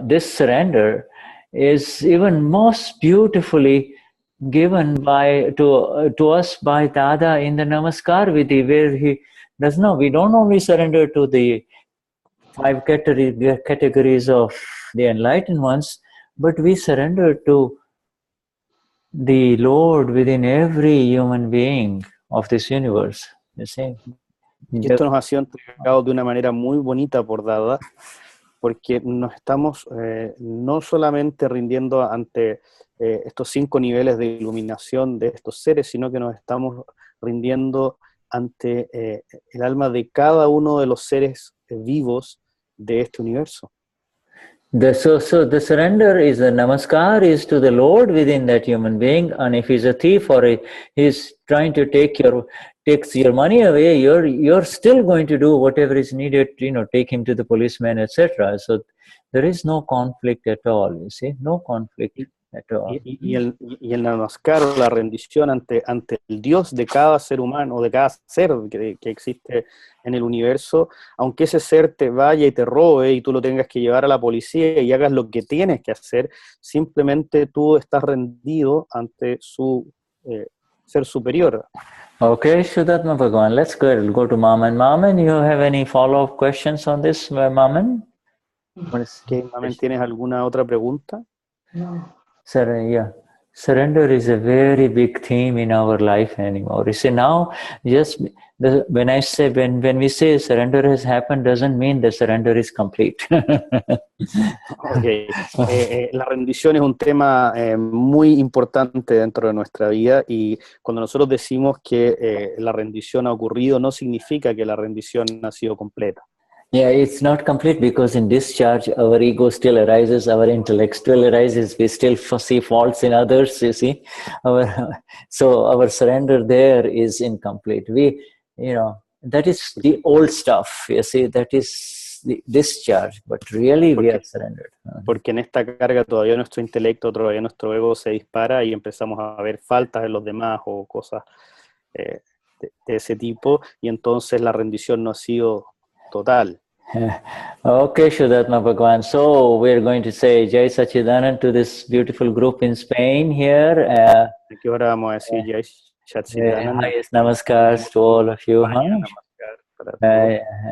this surrender is even most beautifully given to us by Dada in the Namaskar Vidhi, where he does know we don't only surrender to the 5 categories of the enlightened ones, but we surrender to the Lord within every human being of this universe. You see? Y esto nos ha sido entregado de una manera muy bonita por Dada, porque nos estamos no solamente rindiendo ante estos 5 niveles de iluminación de estos seres, sino que nos estamos rindiendo ante el alma de cada uno de los seres vivos de este universo. So the surrender is the namaskar is to the Lord within that human being, and if he's a thief or he's trying to takes your money away, you're still going to do whatever is needed, take him to the policeman, etc. So there is no conflict at all, you see, no conflict at all. Y el namaskar, la rendición ante el Dios de cada ser humano, de cada ser que existe en el universo, aunque ese ser te vaya y te robe y tú lo tengas que llevar a la policía y hagas lo que tienes que hacer, simplemente tú estás rendido ante su ser superior. Okay, Shuddhatma Bhagavan, let's go to Maman. Maman, you have any follow-up questions on this, Maman? Maman, ¿tienes alguna otra pregunta? No. Surrender is a very big theme in our life anymore. You see, now, when we say surrender has happened, doesn't mean the surrender is complete. Okay. La rendición es un tema muy importante dentro de nuestra vida, y cuando nosotros decimos que la rendición ha ocurrido, no significa que la rendición ha sido completa. Yeah, it's not complete because in discharge, our ego still arises, our intellect still arises, we still see faults in others, you see. So our surrender there is incomplete. That is the old stuff, you see, that is the discharge, but really we are surrendered. Porque en esta carga todavía nuestro intelecto, todavía nuestro ego se dispara y empezamos a ver faltas en los demás o cosas de ese tipo, y entonces la rendición no ha sido total. Okay, Shuddhatma Bhagavan. So we're going to say Jai Sachidanand to this beautiful group in Spain here. Aquí ahora vamos a decir Jai Sachidanand. Highest namaskars to all of you.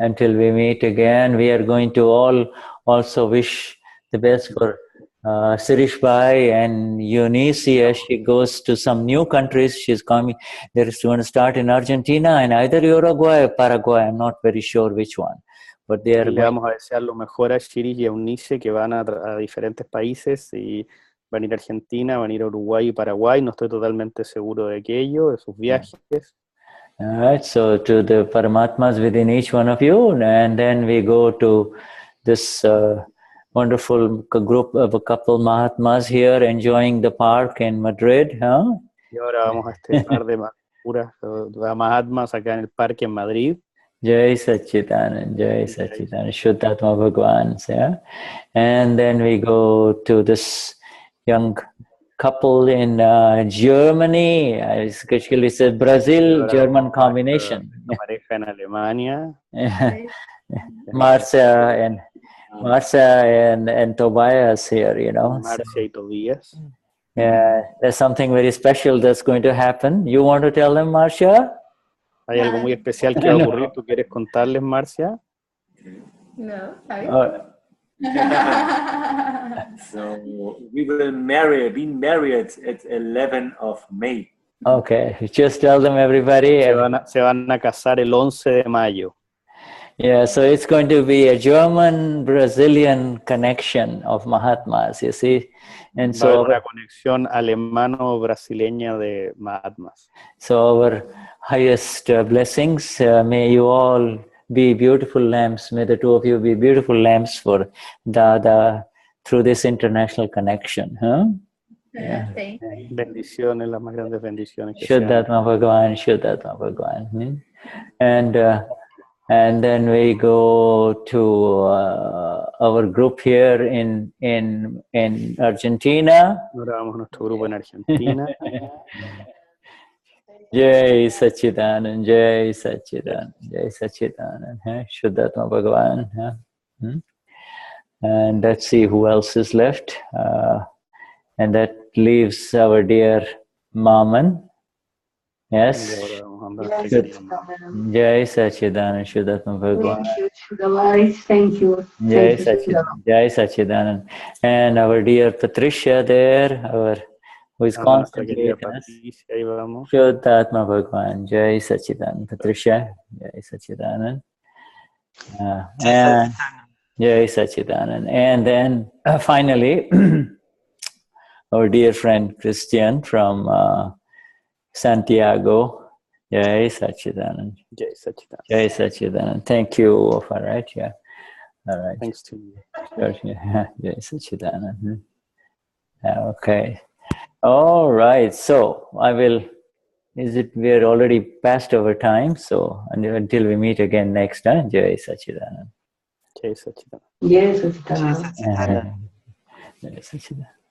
Until we meet again, we are going to also wish the best for Sirish Bhai and Eunice as she goes to some new countries. She's coming. She's going to start in Argentina and either Uruguay or Paraguay. I'm not very sure which one. But they are le vamos a desear lo mejor a Shirish y a Eunice, que van a diferentes países y van a ir a Argentina, van a ir a Uruguay y Paraguay. No estoy totalmente seguro de aquello, de sus viajes. All right, so to the Paramatmas within each one of you, and then we go to this wonderful group of a couple Mahatmas here enjoying the park in Madrid. Huh? Y ahora vamos a este par de Mahatmas acá en el parque en Madrid. Jai Sachidanand, Shuddhatma Bhagavan. Yeah? And then we go to this young couple in Germany. Especially it's a Brazil-German combination. Una pareja en Alemania. Marcia and Tobias here, Marcia y Tobias. Yeah, there's something very special that's going to happen. You want to tell them, Marcia? ¿Hay algo muy especial que va a ocurrir? ¿Tú quieres contarles, Marcia? No, So we will be married at 11 of May. Okay, just tell them, everybody. Se van a casar el 11 de mayo. Yeah, so it's going to be a German-Brazilian connection of Mahatmas, you see. And so una conexión alemano-brasileña de Mahatmas. So our highest blessings, may you all be beautiful lamps, may the two of you be beautiful lamps for Dada through this international connection. Huh? Yeah. Bendiciones, las más grandes bendiciones. Shuddhatma Bhagavan, Shuddhatma Bhagavan. And then we go to our group here in Argentina. Ahora vamos a nuestro grupo en Argentina. Jai Sachidanand, Jai Sachidanand, Jai Sachidanand. Shuddhatma Bhagavan. And let's see who else is left. And that leaves our dear Maman. Yes. Jai Sachidanand, Shuddhatma Bhagavan. Thank you, Shuddha. Thank you. Jai Thank you, Sachidanand, Jai Sachidanand. And our dear Patricia there, who is constantly with us. Shuddhatma Bhagavan, Jai Sachidanand. Patricia, Jai Sachidanand. And Jai Sachidanand. And then finally, our dear friend Cristian from Santiago. Jai Sachidanand. Jai Sachidanand. Jai Sachidanand. Thank you. All right. Yeah. All right. Thanks to you. Sure, yeah. Jai Sachidanand. Okay. All right. So I will. We're already past our time. So until we meet again next time. Jai Sachidanand. Jai Sachidanand. Yes, Shuddha. Jai Sachidanand.